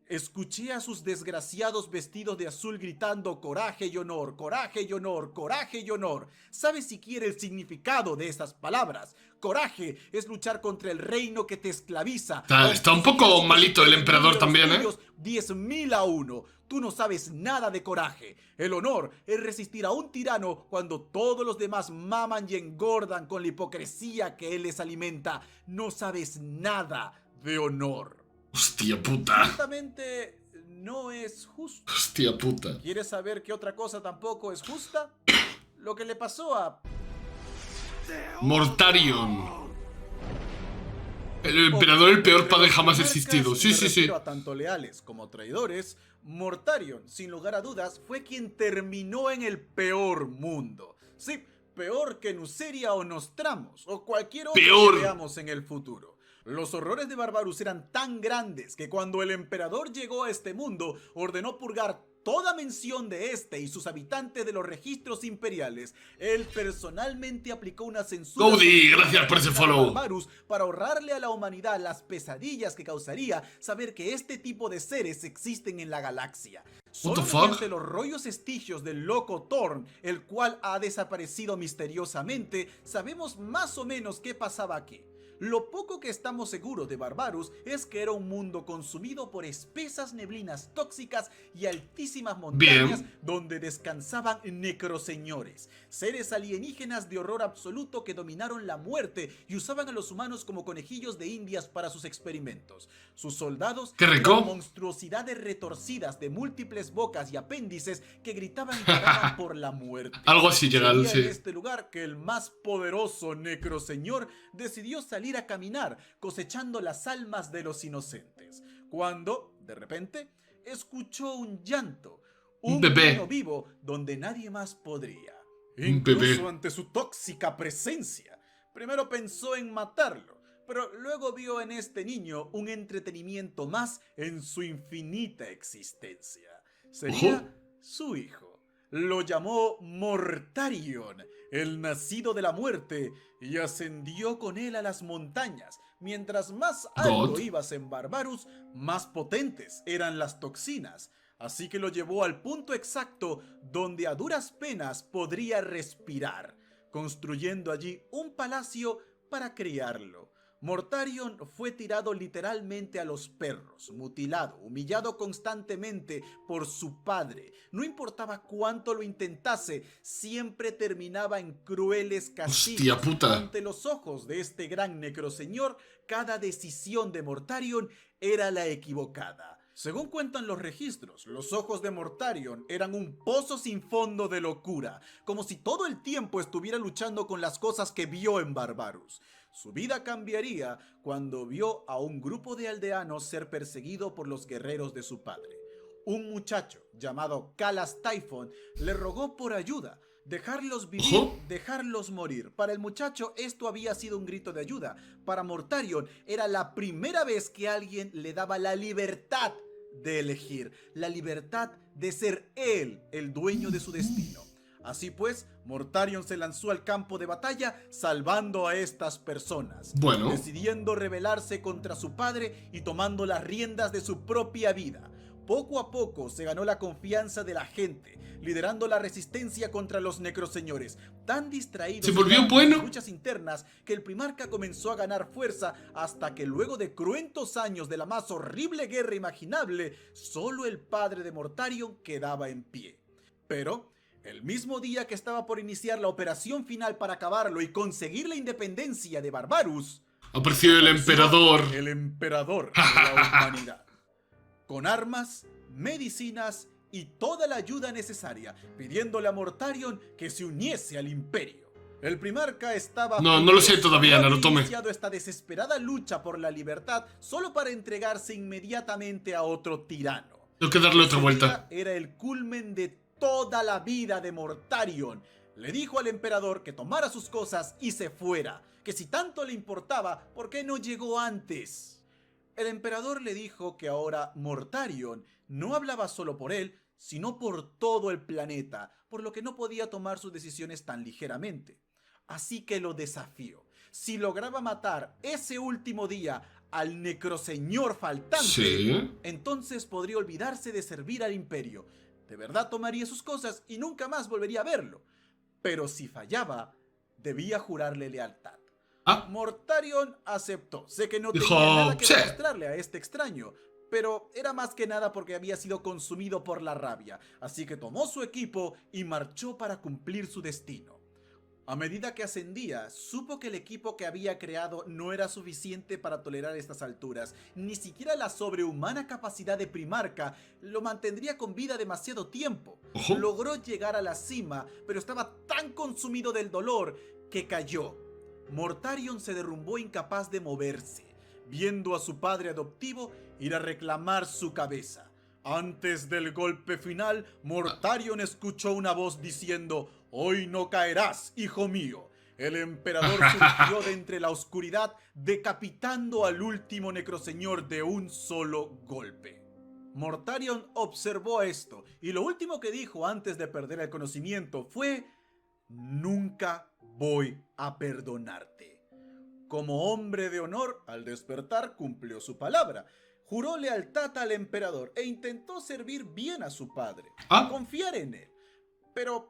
Escuché a sus desgraciados vestidos de azul gritando: coraje y honor, coraje y honor, coraje y honor. ¿Sabes siquiera el significado de esas palabras? Coraje es luchar contra el reino que te esclaviza. Está un poco malito el emperador también, ¿eh? 10.000 a 1. Tú no sabes nada de coraje. El honor es resistir a un tirano cuando todos los demás maman y engordan con la hipocresía que él les alimenta. No sabes nada de honor. ¡Hostia puta! Ciertamente no es justo. ¡Hostia puta! ¿Quieres saber qué otra cosa tampoco es justa? Lo que le pasó a Mortarion. El emperador, el peor padre jamás existido. Sí. A tanto leales como traidores, Mortarion, sin lugar a dudas, fue quien terminó en el peor mundo. Sí, peor que Nuceria o Nostramos, o cualquier otro que veamos en el futuro. Los horrores de Barbarus eran tan grandes que cuando el emperador llegó a este mundo, ordenó purgar toda mención de este y sus habitantes de los registros imperiales. Él personalmente aplicó una censura Cody, gracias por ese follow. Barbarus para ahorrarle a la humanidad las pesadillas que causaría saber que este tipo de seres existen en la galaxia. Solo mediante los rollos estigios del loco Thorn, el cual ha desaparecido misteriosamente, sabemos más o menos qué pasaba aquí. Lo poco que estamos seguros de Barbarus es que era un mundo consumido por espesas neblinas tóxicas y altísimas montañas donde descansaban necroseñores, seres alienígenas de horror absoluto que dominaron la muerte y usaban a los humanos como conejillos de indias para sus experimentos. Sus soldados eran monstruosidades retorcidas de múltiples bocas y apéndices que gritaban y lloraban por la muerte. Algo así llegal, sí. En este lugar que el más poderoso necroseñor decidió salir a caminar, cosechando las almas de los inocentes, cuando, de repente, escuchó un llanto, un niño vivo donde nadie más podría. Incluso ante su tóxica presencia, primero pensó en matarlo, pero luego vio en este niño un entretenimiento más en su infinita existencia. Sería su hijo. Lo llamó Mortarion, el nacido de la muerte, y ascendió con él a las montañas. Mientras más alto ibas en Barbarus, más potentes eran las toxinas. Así que lo llevó al punto exacto donde a duras penas podría respirar, construyendo allí un palacio para criarlo. Mortarion fue tirado literalmente a los perros, mutilado, humillado constantemente por su padre. No importaba cuánto lo intentase, siempre terminaba en crueles castigos. ¡Hostia puta! Ante los ojos de este gran necroseñor, cada decisión de Mortarion era la equivocada. Según cuentan los registros, los ojos de Mortarion eran un pozo sin fondo de locura, como si todo el tiempo estuviera luchando con las cosas que vio en Barbarus. Su vida cambiaría cuando vio a un grupo de aldeanos ser perseguido por los guerreros de su padre. Un muchacho llamado Calas Typhon le rogó por ayuda, dejarlos vivir, Ojo. dejarlos morir. Para el muchacho esto había sido un grito de ayuda. Para Mortarion era la primera vez que alguien le daba la libertad de elegir, la libertad de ser él el dueño de su destino. Así pues, Mortarion se lanzó al campo de batalla salvando a estas personas, Bueno. decidiendo rebelarse contra su padre y tomando las riendas de su propia vida. Poco a poco se ganó la confianza de la gente, liderando la resistencia contra los necroseñores, tan distraídos Se volvió en bueno. las luchas internas que el primarca comenzó a ganar fuerza hasta que luego de cruentos años de la más horrible guerra imaginable, solo el padre de Mortarion quedaba en pie. Pero el mismo día que estaba por iniciar la operación final para acabarlo y conseguir la independencia de Barbarus, Apareció el emperador. el emperador de la humanidad, con armas, medicinas y toda la ayuda necesaria, pidiéndole a Mortarion que se uniese al imperio. El primarca estaba... No lo sé todavía, había Narutome. iniciado esta desesperada lucha por la libertad solo para entregarse inmediatamente a otro tirano. Tengo que darle otra Ese vuelta. día era el culmen de toda la vida de Mortarion. Le dijo al emperador que tomara sus cosas y se fuera, que si tanto le importaba, ¿por qué no llegó antes? El emperador le dijo que ahora Mortarion no hablaba solo por él, sino por todo el planeta, por lo que no podía tomar sus decisiones tan ligeramente. Así que lo desafió. Si lograba matar ese último día al necroseñor faltante, Sí. entonces podría olvidarse de servir al imperio. De verdad tomaría sus cosas y nunca más volvería a verlo. Pero si fallaba, debía jurarle lealtad. Ah, Mortarion aceptó. Sé que no Dijo, tenía nada que "Sí". demostrarle a este extraño, pero era más que nada porque había sido consumido por la rabia. Así que tomó su equipo y marchó para cumplir su destino. A medida que ascendía, supo que el equipo que había creado no era suficiente para tolerar estas alturas. Ni siquiera la sobrehumana capacidad de Primarca lo mantendría con vida demasiado tiempo. Ojo. Logró llegar a la cima, pero estaba tan consumido del dolor que cayó. Mortarion se derrumbó incapaz de moverse, viendo a su padre adoptivo ir a reclamar su cabeza. Antes del golpe final, Mortarion escuchó una voz diciendo: «Hoy no caerás, hijo mío». El emperador surgió de entre la oscuridad, decapitando al último necroseñor de un solo golpe. Mortarion observó esto, y lo último que dijo antes de perder el conocimiento fue: «Nunca voy a perdonarte». Como hombre de honor, al despertar cumplió su palabra. Juró lealtad al emperador e intentó servir bien a su padre, Ah. confiar en él. Pero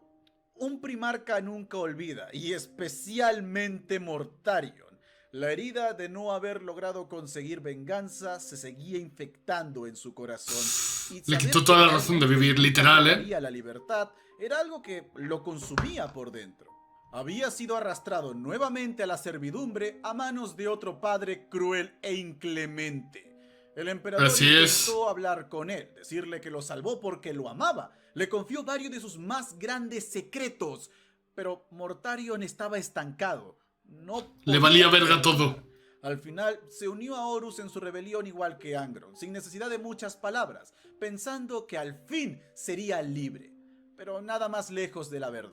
un primarca nunca olvida, y especialmente Mortarion. La herida de no haber logrado conseguir venganza se seguía infectando en su corazón. Y Le saber quitó que toda la realmente razón de vivir, literal, ¿eh? quería la libertad era algo que lo consumía por dentro. Había sido arrastrado nuevamente a la servidumbre a manos de otro padre cruel e inclemente. El emperador Así es. intentó hablar con él, decirle que lo salvó porque lo amaba. Le confió varios de sus más grandes secretos, pero Mortarion estaba estancado. No Le podía valía verga perdonar. todo. Al final se unió a Horus en su rebelión igual que Angron, sin necesidad de muchas palabras, pensando que al fin sería libre. Pero nada más lejos de la verdad.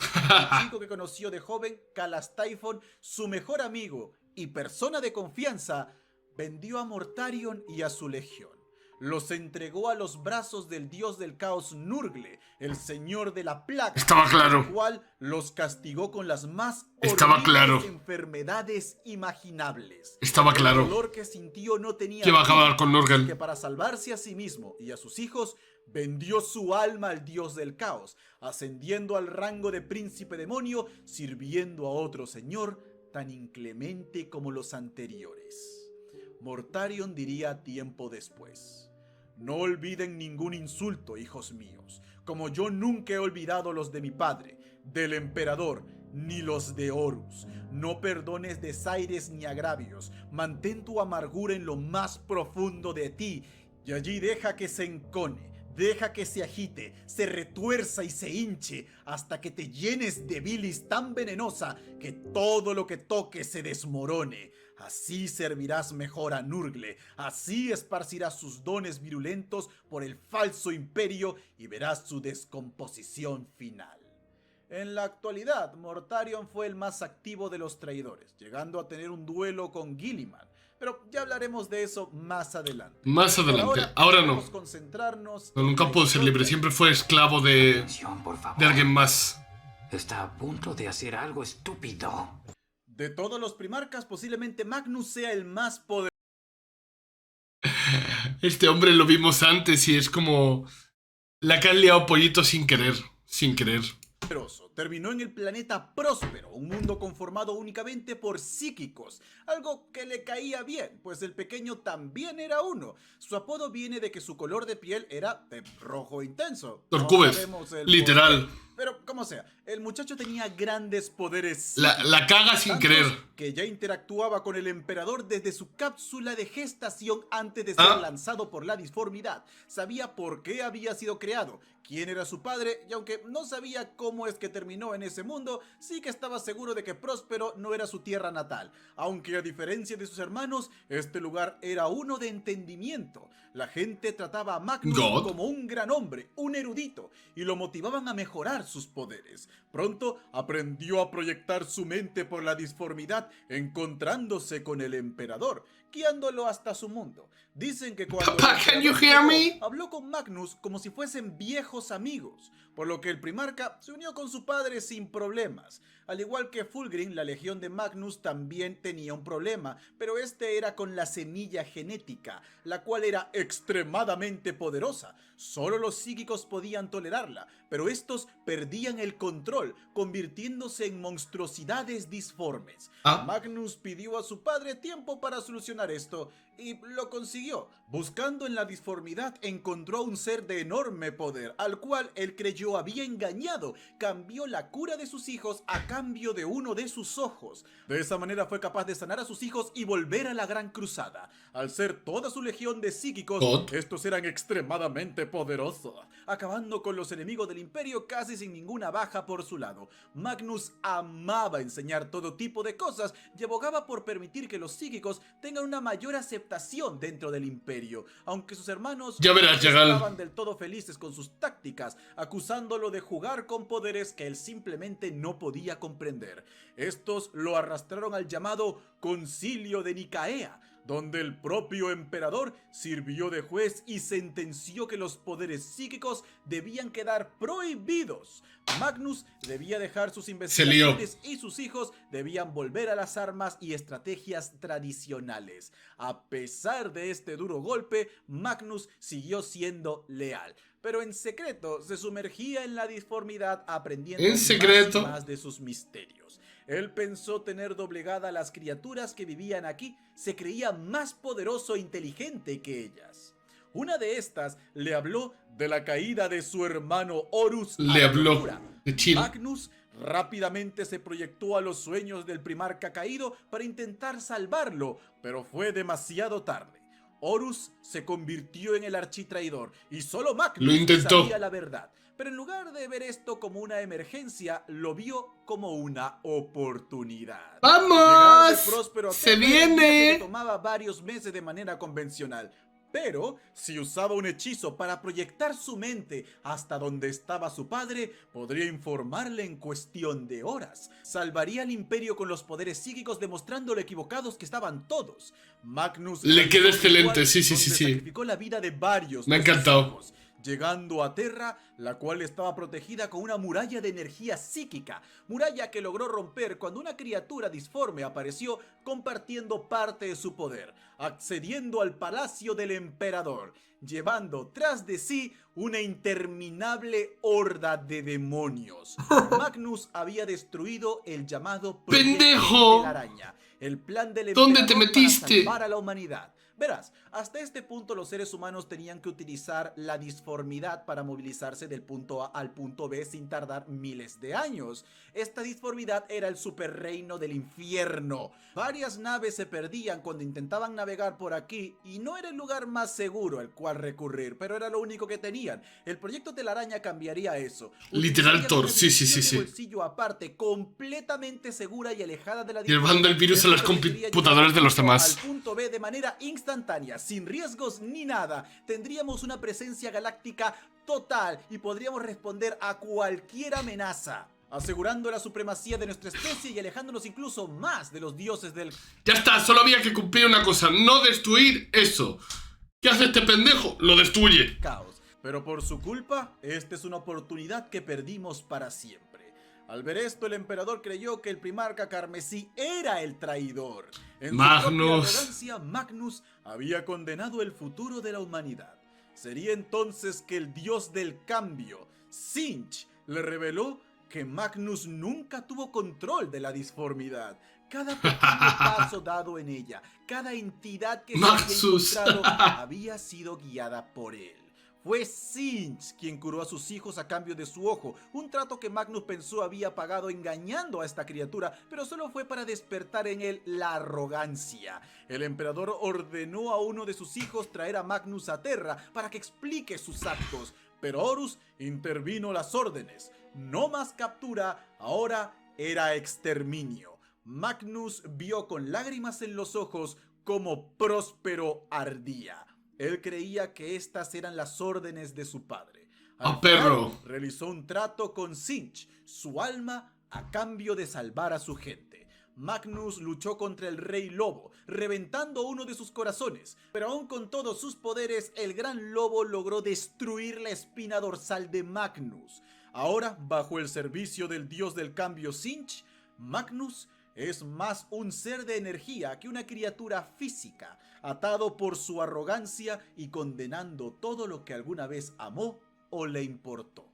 El chico que conoció de joven, Calas Typhon, su mejor amigo y persona de confianza, vendió a Mortarion y a su legión. Los entregó a los brazos del dios del caos Nurgle, el señor de la plaga. Estaba claro. El cual los castigó con las más Estaba horribles claro. enfermedades imaginables. Estaba claro. El dolor que sintió no tenía Que iba a fin, acabar con Nurgle. que para salvarse a sí mismo y a sus hijos vendió su alma al dios del caos, ascendiendo al rango de príncipe demonio, sirviendo a otro señor tan inclemente como los anteriores. Mortarion diría tiempo después: «No olviden ningún insulto, hijos míos, como yo nunca he olvidado los de mi padre, del emperador, ni los de Horus. No perdones desaires ni agravios, mantén tu amargura en lo más profundo de ti, y allí deja que se encone, Deja que se agite, se retuerza y se hinche hasta que te llenes de bilis tan venenosa que todo lo que toques se desmorone. Así servirás mejor a Nurgle, así esparcirás sus dones virulentos por el falso imperio y verás su descomposición final. En la actualidad, Mortarion fue el más activo de los traidores, llegando a tener un duelo con Gilliman. Pero ya hablaremos de eso más adelante. Más Por adelante. Ahora no. debemos concentrarnos No, en nunca la pudo ser libre. historia. Siempre fue esclavo de Atención, por favor. alguien más. Está a punto de hacer algo estúpido. De todos los primarcas, posiblemente Magnus sea el más Este hombre lo vimos antes y es como... La que han liado pollito sin querer. Sin querer. poderoso. Terminó en el planeta Próspero, un mundo conformado únicamente por psíquicos, algo que le caía bien, pues el pequeño también era uno. Su apodo viene de que su color de piel era de rojo intenso. Torcubes, sabemos el literal. por qué, pero como sea, el muchacho tenía grandes poderes La caga sin tantos querer. que ya interactuaba con el emperador desde su cápsula de gestación antes de ser lanzado por la disformidad. Sabía por qué había sido creado, quién era su padre, y aunque no sabía cómo es que terminó en ese mundo, sí que estaba seguro de que Próspero no era su tierra natal. Aunque a diferencia de sus hermanos, este lugar era uno de entendimiento. La gente trataba a Magnus como un gran hombre, un erudito, y lo motivaban a mejorar sus poderes. Pronto aprendió a proyectar su mente por la disformidad, encontrándose con el emperador, guiándolo hasta su mundo. Dicen que cuando Papa, can you hear me? habló con Magnus como si fuesen viejos amigos, por lo que el primarca se unió con su padre sin problemas. Al igual que Fulgrim, la legión de Magnus también tenía un problema, pero este era con la semilla genética, la cual era extremadamente poderosa. Solo los psíquicos podían tolerarla, pero estos perdían el control, convirtiéndose en monstruosidades disformes. Magnus pidió a su padre tiempo para solucionar esto, y lo consiguió. Buscando en la disformidad, encontró a un ser de enorme poder, al cual él creyó había engañado. Cambió la cura de sus hijos a cambio de uno de sus ojos. De esa manera fue capaz de sanar a sus hijos y volver a la Gran Cruzada. Al ser toda su legión de psíquicos, estos eran extremadamente poderosos, acabando con los enemigos del Imperio casi sin ninguna baja por su lado. Magnus amaba enseñar todo tipo de cosas y abogaba por permitir que los psíquicos tengan una mayor aceptación dentro del Imperio, aunque sus hermanos Ya verás, no Yagal. estaban del todo felices con sus tácticas, acusándolo de jugar con poderes que él simplemente no podía comprender. Estos lo arrastraron al llamado Concilio de Nicaea, donde el propio emperador sirvió de juez y sentenció que los poderes psíquicos debían quedar prohibidos. Magnus debía dejar sus investigaciones y sus hijos debían volver a las armas y estrategias tradicionales. A pesar de este duro golpe, Magnus siguió siendo leal, pero en secreto se sumergía en la disformidad, aprendiendo más de sus misterios. Él pensó tener doblegada a las criaturas que vivían aquí, se creía más poderoso e inteligente que ellas. Una de estas le habló de la caída de su hermano Horus. Le habló de chill. Magnus rápidamente se proyectó a los sueños del primarca caído para intentar salvarlo, pero fue demasiado tarde. Horus se convirtió en el architraidor y solo Magnus Lo intentó. sabía la verdad. Pero en lugar de ver esto como una emergencia, lo vio como una oportunidad. ¡Vamos! Llegar de Próspero a ¡Se Terra era un viaje viene! que tomaba varios meses de manera convencional. Pero si usaba un hechizo para proyectar su mente hasta donde estaba su padre, podría informarle en cuestión de horas. Salvaría al imperio con los poderes psíquicos, demostrando lo equivocados que estaban todos. Magnus Le queda realizó un excelente, ritual sí. donde sacrificó la vida de varios Me ha de sus encantado. hijos, llegando a Terra, la cual estaba protegida con una muralla de energía psíquica, muralla que logró romper cuando una criatura disforme apareció compartiendo parte de su poder, accediendo al palacio del emperador, llevando tras de sí una interminable horda de demonios. Magnus había destruido el llamado Proyecto ¡Pendejo! de la Araña, el plan del ¿Dónde emperador te metiste? para salvar a la humanidad. Verás, hasta este punto los seres humanos tenían que utilizar la disformidad para movilizarse del punto A al punto B sin tardar miles de años. Esta disformidad era el superreino del infierno. Varias naves se perdían cuando intentaban navegar por aquí y no era el lugar más seguro al cual recurrir, pero era lo único que tenían. El proyecto Telaraña cambiaría eso. Literal Utilizarían Thor, una sí. división de bolsillo aparte, completamente segura y alejada de la Llevando el virus a las computadoras de los demás. al punto B de manera instantánea, sin riesgos ni nada. Tendríamos una presencia galáctica total y podríamos responder a cualquier amenaza, asegurando la supremacía de nuestra especie y alejándonos incluso más de los dioses del Ya está, solo había que cumplir una cosa, no destruir eso. ¿Qué hace este pendejo? Lo destruye. caos. Pero por su culpa, esta es una oportunidad que perdimos para siempre. Al ver esto, el emperador creyó que el primarca carmesí era el traidor. En su propia arrogancia, Magnus había condenado el futuro de la humanidad. Sería entonces que el dios del cambio, Tzeentch, le reveló que Magnus nunca tuvo control de la disformidad. Cada pequeño paso dado en ella, cada entidad que se había Maxus. encontrado, había sido guiada por él. Fue Tzeentch quien curó a sus hijos a cambio de su ojo, un trato que Magnus pensó había pagado engañando a esta criatura, pero solo fue para despertar en él la arrogancia. El emperador ordenó a uno de sus hijos traer a Magnus a Terra para que explique sus actos, pero Horus intervino las órdenes. No más captura, ahora era exterminio. Magnus vio con lágrimas en los ojos cómo Próspero ardía. Él creía que estas eran las órdenes de su padre. Al perro! final, realizó un trato con Tzeentch, su alma, a cambio de salvar a su gente. Magnus luchó contra el Rey Lobo, reventando uno de sus corazones, pero aún con todos sus poderes, el Gran Lobo logró destruir la espina dorsal de Magnus. Ahora, bajo el servicio del dios del cambio Tzeentch, Magnus es más un ser de energía que una criatura física, atado por su arrogancia y condenando todo lo que alguna vez amó o le importó.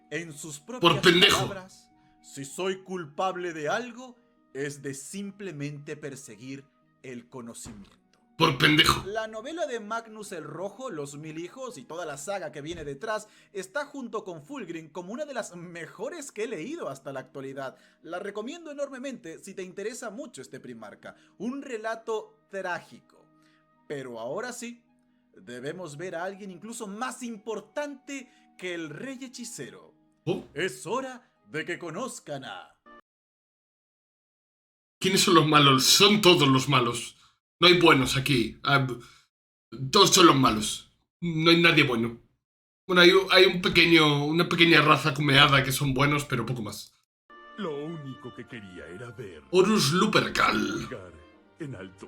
En sus propias palabras, si soy culpable de algo, es de simplemente perseguir el conocimiento. Por pendejo. La novela de Magnus el Rojo, Los Mil Hijos y toda la saga que viene detrás está junto con Fulgrim como una de las mejores que he leído hasta la actualidad. La recomiendo enormemente si te interesa mucho este primarca. Un relato trágico. Pero ahora sí, debemos ver a alguien incluso más importante que el Rey Hechicero. ¿Oh? Es hora de que conozcan a... ¿Quiénes son los malos? Son todos los malos. No hay buenos aquí. Todos son los malos. No hay nadie bueno. Bueno, hay una pequeña raza cumeada que son buenos, pero poco más. Lo único que quería era ver Horus Lupercal. llegar en alto.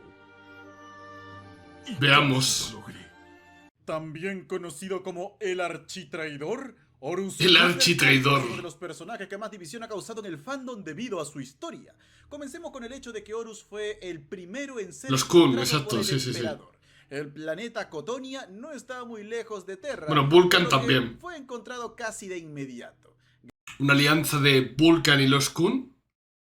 Y Veamos. lo logré. También conocido como el architraidor, Horus El Lupercal architraidor. es uno de los personajes que más división ha causado en el fandom debido a su historia. Comencemos con el hecho de que Horus fue el primero en ser Los Kun, encontrado exacto, por el sí. emperador. El planeta Cotonia no estaba muy lejos de Terra. Bueno, Vulcan por lo que también. fue encontrado casi de inmediato. Una alianza de Vulcan y los Kun.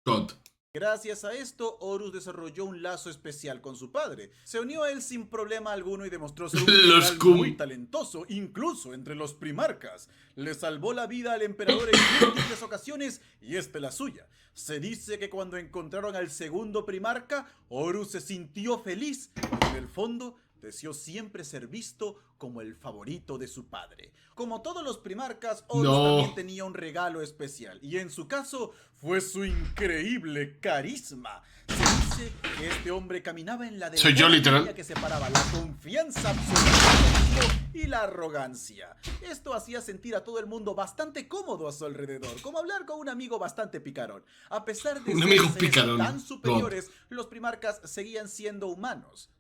God. Gracias a esto, Horus desarrolló un lazo especial con su padre. Se unió a él sin problema alguno y demostró ser un Los general Kun. muy talentoso, incluso entre los primarcas. Le salvó la vida al emperador en múltiples ocasiones y esta es la suya. Se dice que cuando encontraron al segundo primarca, Horus se sintió feliz y en el fondo deseó siempre ser visto como el favorito de su padre. Como todos los primarcas, Horus también tenía un regalo especial, y en su caso fue su increíble carisma. Se dice que este hombre caminaba en la Soy yo, delgada literal. línea que separaba la confianza absoluta y la arrogancia. Esto hacía sentir a todo el mundo bastante cómodo a su alrededor, como hablar con un amigo bastante picarón. A pesar de Un ser amigo seres picarón. tan superiores, los primarcas seguían siendo humanos.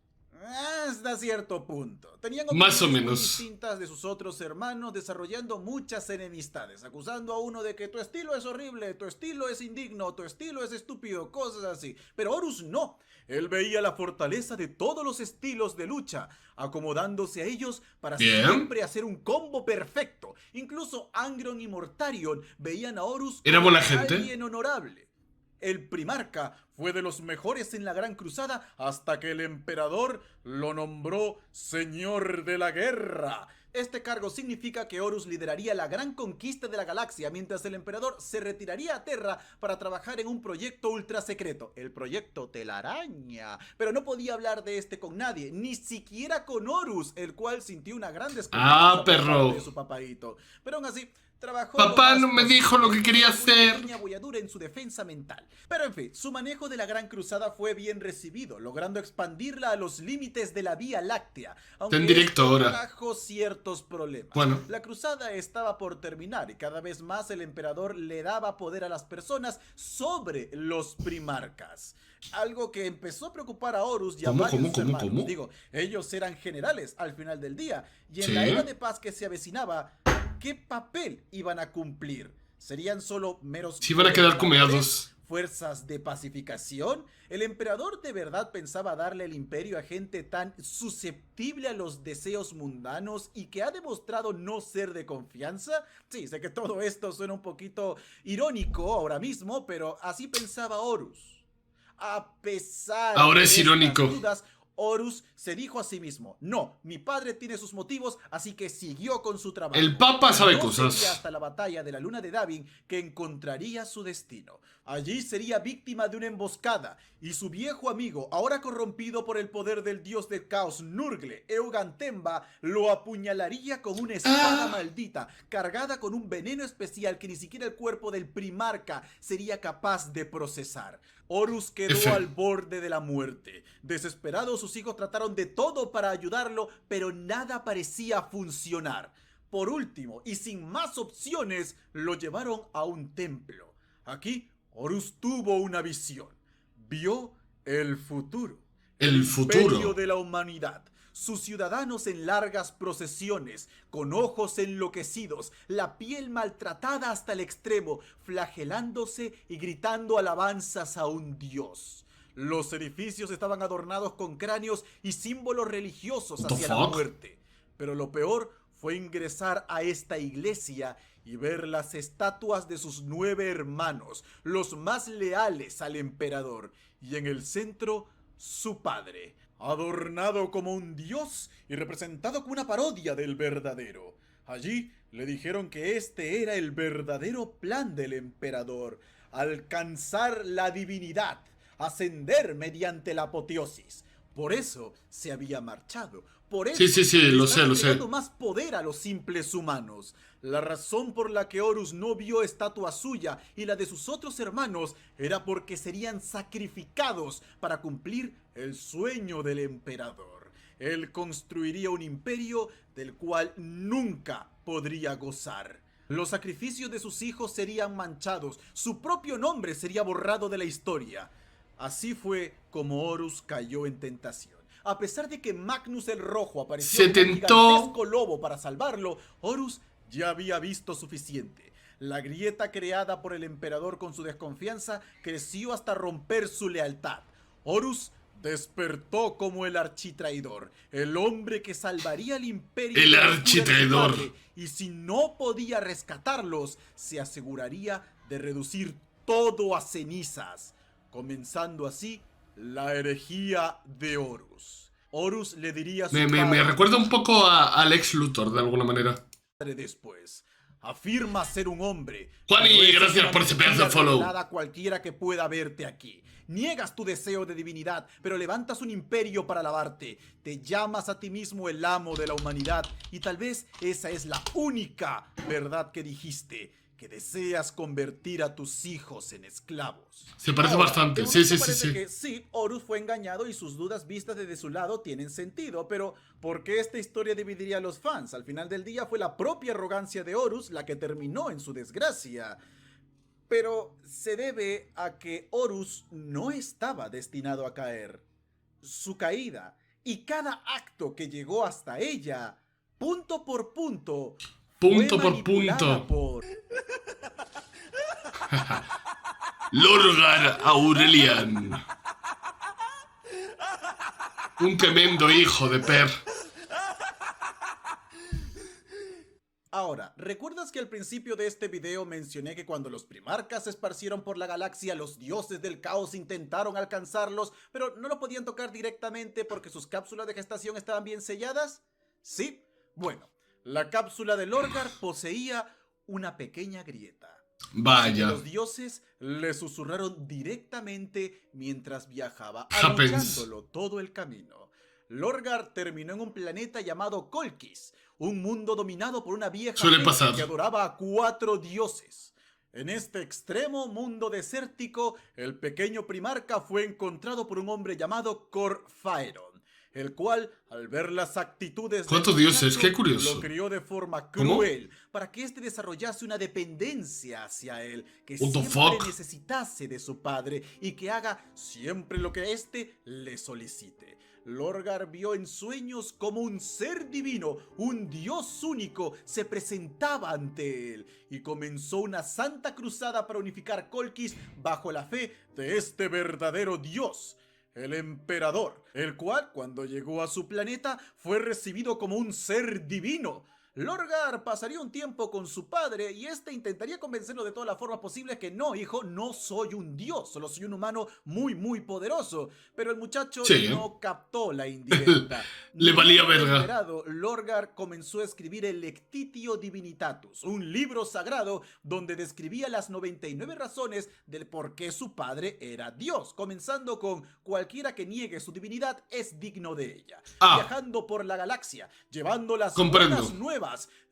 Hasta cierto punto. Tenían Más o opiniones muy menos. distintas de sus otros hermanos, desarrollando muchas enemistades, acusando a uno de que tu estilo es horrible, tu estilo es indigno, tu estilo es estúpido, cosas así. Pero Horus no. Él veía la fortaleza de todos los estilos de lucha, acomodándose a ellos para Bien. siempre hacer un combo perfecto. Incluso Angron y Mortarion veían a Horus ¿Era como buena gente? alguien honorable. el primarca, fue de los mejores en la Gran Cruzada hasta que el emperador lo nombró Señor de la Guerra. Este cargo significa que Horus lideraría la gran conquista de la galaxia, mientras el emperador se retiraría a Terra para trabajar en un proyecto ultra secreto, el proyecto Telaraña. Pero no podía hablar de este con nadie, ni siquiera con Horus, el cual sintió una gran desconfianza por perro. parte de su papaíto. Pero aún así, trabajó Papá lo no más me dijo lo que posible, quería una hacer. pequeña bolladura en su defensa mental. Pero en fin, su manejo de la Gran Cruzada fue bien recibido, logrando expandirla a los límites de la Vía Láctea. Aunque en directo esto ahora. trajo ciertos problemas. Bueno. La cruzada estaba por terminar y cada vez más el emperador le daba poder a las personas sobre los primarcas. Algo que empezó a preocupar a Horus y a varios hermanos. ¿Cómo? Digo, ellos eran generales al final del día. Y en Sí. la era de paz que se avecinaba, ¿qué papel iban a cumplir? ¿Serían solo meros... Se iban a quedar gobernadores? cumeados. ¿Fuerzas de pacificación? ¿El emperador de verdad pensaba darle el imperio a gente tan susceptible a los deseos mundanos y que ha demostrado no ser de confianza? Sí, sé que todo esto suena un poquito irónico ahora mismo, pero así pensaba Horus. A pesar Ahora de es estas irónico. dudas, Horus se dijo a sí mismo: no, mi padre tiene sus motivos, así que siguió con su trabajo. El Papa sabe No cosas. sería hasta la batalla de la luna de Davin que encontraría su destino. Allí sería víctima de una emboscada y su viejo amigo, ahora corrompido por el poder del dios del caos Nurgle, Eugantemba, lo apuñalaría con una espada maldita cargada con un veneno especial que ni siquiera el cuerpo del primarca sería capaz de procesar. Horus quedó F. al borde de la muerte. Desesperados, sus hijos trataron de todo para ayudarlo, pero nada parecía funcionar. Por último, y sin más opciones, lo llevaron a un templo. Aquí, Horus tuvo una visión. Vio el futuro. El imperio futuro. de la humanidad. Sus ciudadanos en largas procesiones, con ojos enloquecidos, la piel maltratada hasta el extremo, flagelándose y gritando alabanzas a un dios. Los edificios estaban adornados con cráneos y símbolos religiosos What the hacia la fuck? muerte. Pero lo peor fue ingresar a esta iglesia y ver las estatuas de sus 9 hermanos, los más leales al emperador, y en el centro, su padre, adornado como un dios y representado como una parodia del verdadero. Allí le dijeron que este era el verdadero plan del emperador: alcanzar la divinidad, ascender mediante la apoteosis. Por eso se había marchado. Por eso Sí, lo sé, estaba lo sé. entregando más poder a los simples humanos. La razón por la que Horus no vio estatua suya y la de sus otros hermanos era porque serían sacrificados para cumplir el sueño del emperador. Él construiría un imperio del cual nunca podría gozar. Los sacrificios de sus hijos serían manchados, su propio nombre sería borrado de la historia. Así fue como Horus cayó en tentación. A pesar de que Magnus el Rojo apareció Se como un tentó. gigantesco lobo para salvarlo, Horus ya había visto suficiente. La grieta creada por el emperador con su desconfianza creció hasta romper su lealtad. Horus despertó como el architraidor, el hombre que salvaría al imperio El de la locura de su architraidor. padre, y si no podía rescatarlos, se aseguraría de reducir todo a cenizas, comenzando así la herejía de Horus. Horus le diría a su Me padre recuerda un poco a Lex Luthor, de alguna manera. después: afirma ser un hombre. Juani, pero eso gracias es una por ese pedazo de mentira follow. revelada a cualquiera que pueda verte aquí. Niegas tu deseo de divinidad, pero levantas un imperio para alabarte. Te llamas a ti mismo el amo de la humanidad, y tal vez esa es la única verdad que dijiste: que deseas convertir a tus hijos en esclavos. Se parece Ahora, bastante. de Sí, momento sí, sí, parece sí. que sí, Horus fue engañado y sus dudas vistas desde su lado tienen sentido, pero ¿por qué esta historia dividiría a los fans? Al final del día fue la propia arrogancia de Horus la que terminó en su desgracia. Pero se debe a que Horus no estaba destinado a caer. Su caída y cada acto que llegó hasta ella, punto por punto, Punto fue por manipulada punto. por... Lorgar Aurelian. Un tremendo hijo de Per. Ahora, ¿recuerdas que al principio de este video mencioné que cuando los primarcas se esparcieron por la galaxia, los dioses del caos intentaron alcanzarlos, pero no lo podían tocar directamente porque sus cápsulas de gestación estaban bien selladas? Sí, bueno, la cápsula de Lorgar poseía una pequeña grieta. Así que Vaya. los dioses le susurraron directamente mientras viajaba, Happens. arrullándolo todo el camino. Lorgar terminó en un planeta llamado Kolkis, un mundo dominado por una vieja Suele fe pasar. que adoraba a 4 dioses. En este extremo mundo desértico, el pequeño primarca fue encontrado por un hombre llamado Corfaeron, el cual, al ver las actitudes del ¿Cuántos dioses? muchacho, Qué curioso. lo crió de forma ¿Cómo? cruel para que éste desarrollase una dependencia hacia él, que What the siempre fuck? necesitase de su padre y que haga siempre lo que éste le solicite. Lorgar vio en sueños como un ser divino, un dios único, se presentaba ante él y comenzó una santa cruzada para unificar Kolkis bajo la fe de este verdadero dios, el emperador, el cual, cuando llegó a su planeta, fue recibido como un ser divino. Lorgar pasaría un tiempo con su padre y este intentaría convencerlo de todas las formas posibles que no, hijo, no soy un dios, solo soy un humano muy poderoso. Pero el muchacho Sí. no captó la indirecta. Le valía Muy verga. desesperado, Lorgar comenzó a escribir el Lectitio Divinitatus, un libro sagrado donde describía las 99 razones del por qué su padre era Dios, comenzando con: cualquiera que niegue su divinidad es digno de ella. Ah. Viajando por la galaxia, llevando las Comprendo. buenas nuevas.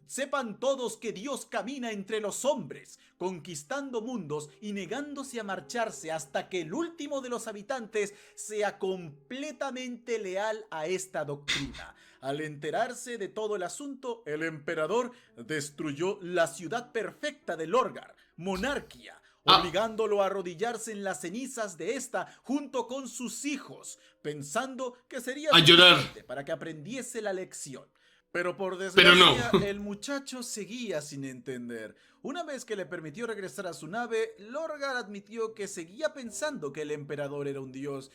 Sepan todos que Dios camina entre los hombres, conquistando mundos y negándose a marcharse hasta que el último de los habitantes sea completamente leal a esta doctrina. Al enterarse de todo el asunto, el emperador destruyó la ciudad perfecta de Lorgar, Monarquia, obligándolo a arrodillarse en las cenizas de esta junto con sus hijos, pensando que sería A llorar. suficiente para que aprendiese la lección. Pero por Pero desgracia, no. el muchacho seguía sin entender. Una vez que le permitió regresar a su nave, Lorgar admitió que seguía pensando que el emperador era un dios,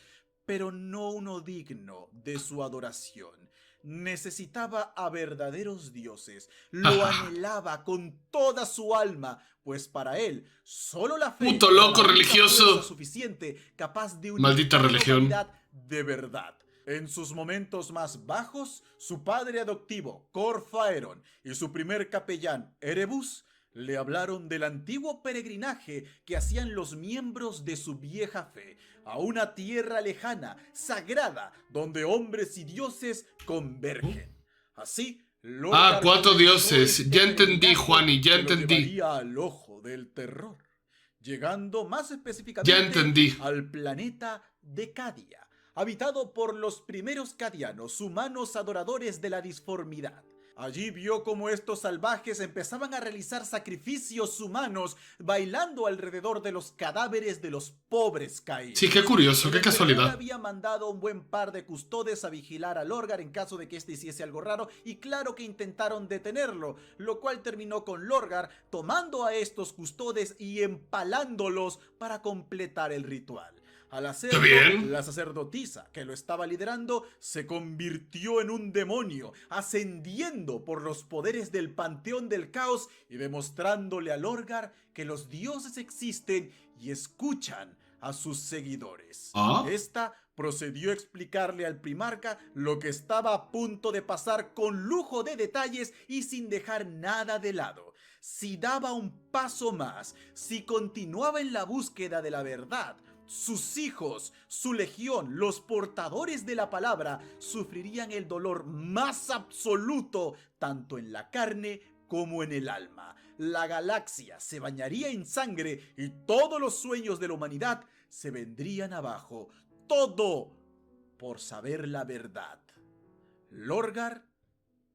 pero no uno digno de su adoración. Necesitaba a verdaderos dioses, lo anhelaba con toda su alma, pues para él, solo la fe Puto era la loco única religioso. fuerza suficiente capaz de Maldita unificar la religión. humanidad de verdad. En sus momentos más bajos, su padre adoptivo, Corfaeron, y su primer capellán, Erebus, le hablaron del antiguo peregrinaje que hacían los miembros de su vieja fe, a una tierra lejana, sagrada, donde hombres y dioses convergen. Así, Lorgar 4 comenzó dioses. este Ya entendí, peregrinaje Juani, ya que lo entendí. llevaría al ojo del terror, llegando más específicamente Ya entendí. al planeta de Cadia, habitado por los primeros cadianos, humanos adoradores de la disformidad. Allí vio cómo estos salvajes empezaban a realizar sacrificios humanos, bailando alrededor de los cadáveres de los pobres caídos. Sí, qué curioso, El qué emperador casualidad. había mandado un buen par de custodes a vigilar a Lorgar en caso de que éste hiciese algo raro, y claro que intentaron detenerlo, lo cual terminó con Lorgar tomando a estos custodes y empalándolos para completar el ritual. Al hacerlo, bien. la sacerdotisa que lo estaba liderando se convirtió en un demonio, ascendiendo por los poderes del panteón del caos y demostrándole a Lorgar que los dioses existen y escuchan a sus seguidores. Ah. Esta procedió a explicarle al primarca lo que estaba a punto de pasar con lujo de detalles y sin dejar nada de lado. Si daba un paso más, si continuaba en la búsqueda de la verdad, sus hijos, su legión, los portadores de la palabra, sufrirían el dolor más absoluto, tanto en la carne como en el alma. La galaxia se bañaría en sangre y todos los sueños de la humanidad se vendrían abajo. Todo por saber la verdad. Lorgar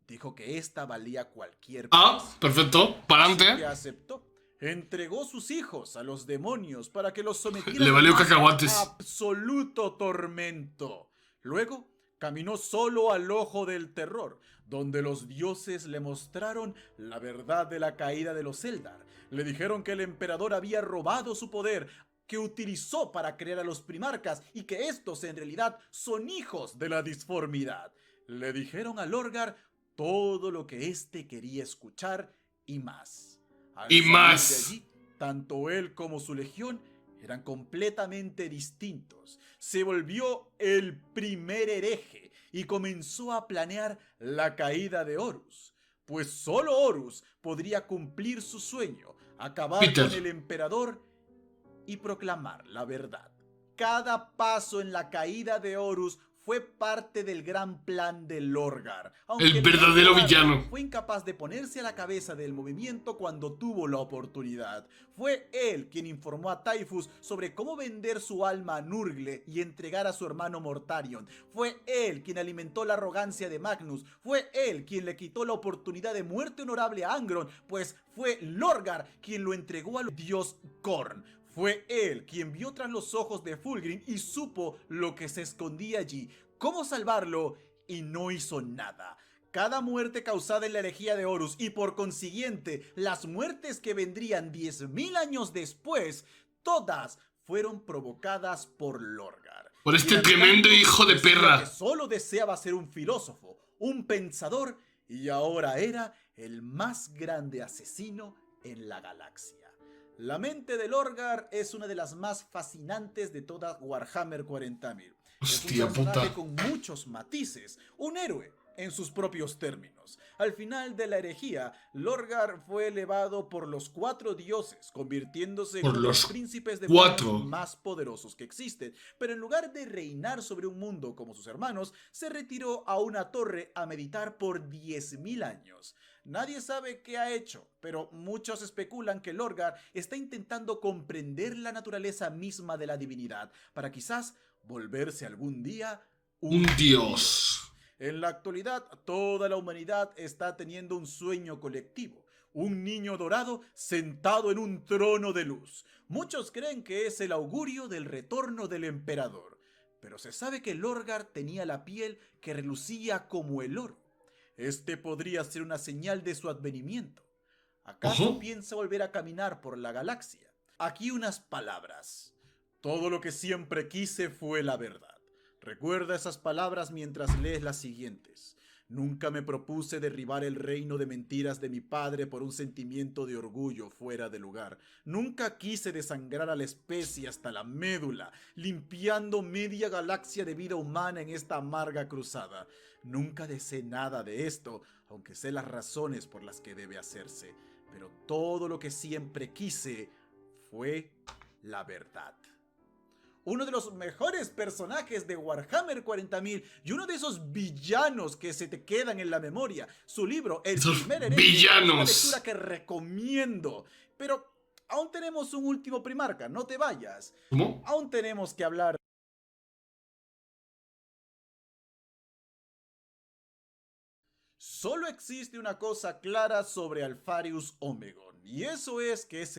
dijo que esta valía cualquier precio. Perfecto. Pa'lante. Así que aceptó. Entregó sus hijos a los demonios para que los sometieran Le valió a más cacahuates. absoluto tormento. Luego caminó solo al ojo del terror, donde los dioses le mostraron la verdad de la caída de los Eldar. Le dijeron que el emperador había robado su poder, que utilizó para crear a los primarcas y que estos en realidad son hijos de la disformidad. Le dijeron a Lorgar todo lo que éste quería escuchar y más. Al Y salir más. de allí, tanto él como su legión eran completamente distintos. Se volvió el primer hereje y comenzó a planear la caída de Horus, pues solo Horus podría cumplir su sueño, acabar Peter. con el emperador y proclamar la verdad. Cada paso en la caída de Horus fue parte del gran plan de Lorgar. El verdadero cobarde villano. fue incapaz de ponerse a la cabeza del movimiento cuando tuvo la oportunidad. Fue él quien informó a Typhus sobre cómo vender su alma a Nurgle y entregar a su hermano Mortarion. Fue él quien alimentó la arrogancia de Magnus. Fue él quien le quitó la oportunidad de muerte honorable a Angron, pues fue Lorgar quien lo entregó al dios Khorne. Fue él quien vio tras los ojos de Fulgrim y supo lo que se escondía allí, cómo salvarlo, y no hizo nada. Cada muerte causada en la herejía de Horus y por consiguiente las muertes que vendrían 10.000 años después, todas fueron provocadas por Lorgar. Por este Quien tremendo tanto hijo de decía perra. que solo deseaba ser un filósofo, un pensador, y ahora era el más grande asesino en la galaxia. La mente de Lorgar es una de las más fascinantes de toda Warhammer 40.000. Hostia Es un personaje puta. con muchos matices, un héroe en sus propios términos. Al final de la herejía, Lorgar fue elevado por los 4 dioses, convirtiéndose en Por uno de los los príncipes de 4. más poderosos que existen. Pero en lugar de reinar sobre un mundo como sus hermanos, se retiró a una torre a meditar por 10.000 años. Nadie sabe qué ha hecho, pero muchos especulan que Lorgar está intentando comprender la naturaleza misma de la divinidad, para quizás volverse algún día Un dios. En la actualidad, toda la humanidad está teniendo un sueño colectivo. Un niño dorado sentado en un trono de luz. Muchos creen que es el augurio del retorno del emperador. Pero se sabe que Lorgar tenía la piel que relucía como el oro. Este podría ser una señal de su advenimiento. ¿Acaso Ojo. piensa volver a caminar por la galaxia? Aquí unas palabras. Todo lo que siempre quise fue la verdad. Recuerda esas palabras mientras lees las siguientes. Nunca me propuse derribar el reino de mentiras de mi padre por un sentimiento de orgullo fuera de lugar. Nunca quise desangrar a la especie hasta la médula, limpiando media galaxia de vida humana en esta amarga cruzada. Nunca deseé nada de esto, aunque sé las razones por las que debe hacerse. Pero todo lo que siempre quise fue la verdad. Uno de los mejores personajes de Warhammer 40.000 y uno de esos villanos que se te quedan en la memoria. Su libro, El Esos primer hereje, villanos. es una lectura que recomiendo. Pero aún tenemos un último Primarca, no te vayas. ¿Cómo? Aún tenemos que hablar. Solo existe una cosa clara sobre Alfarius Omegon, y eso es que es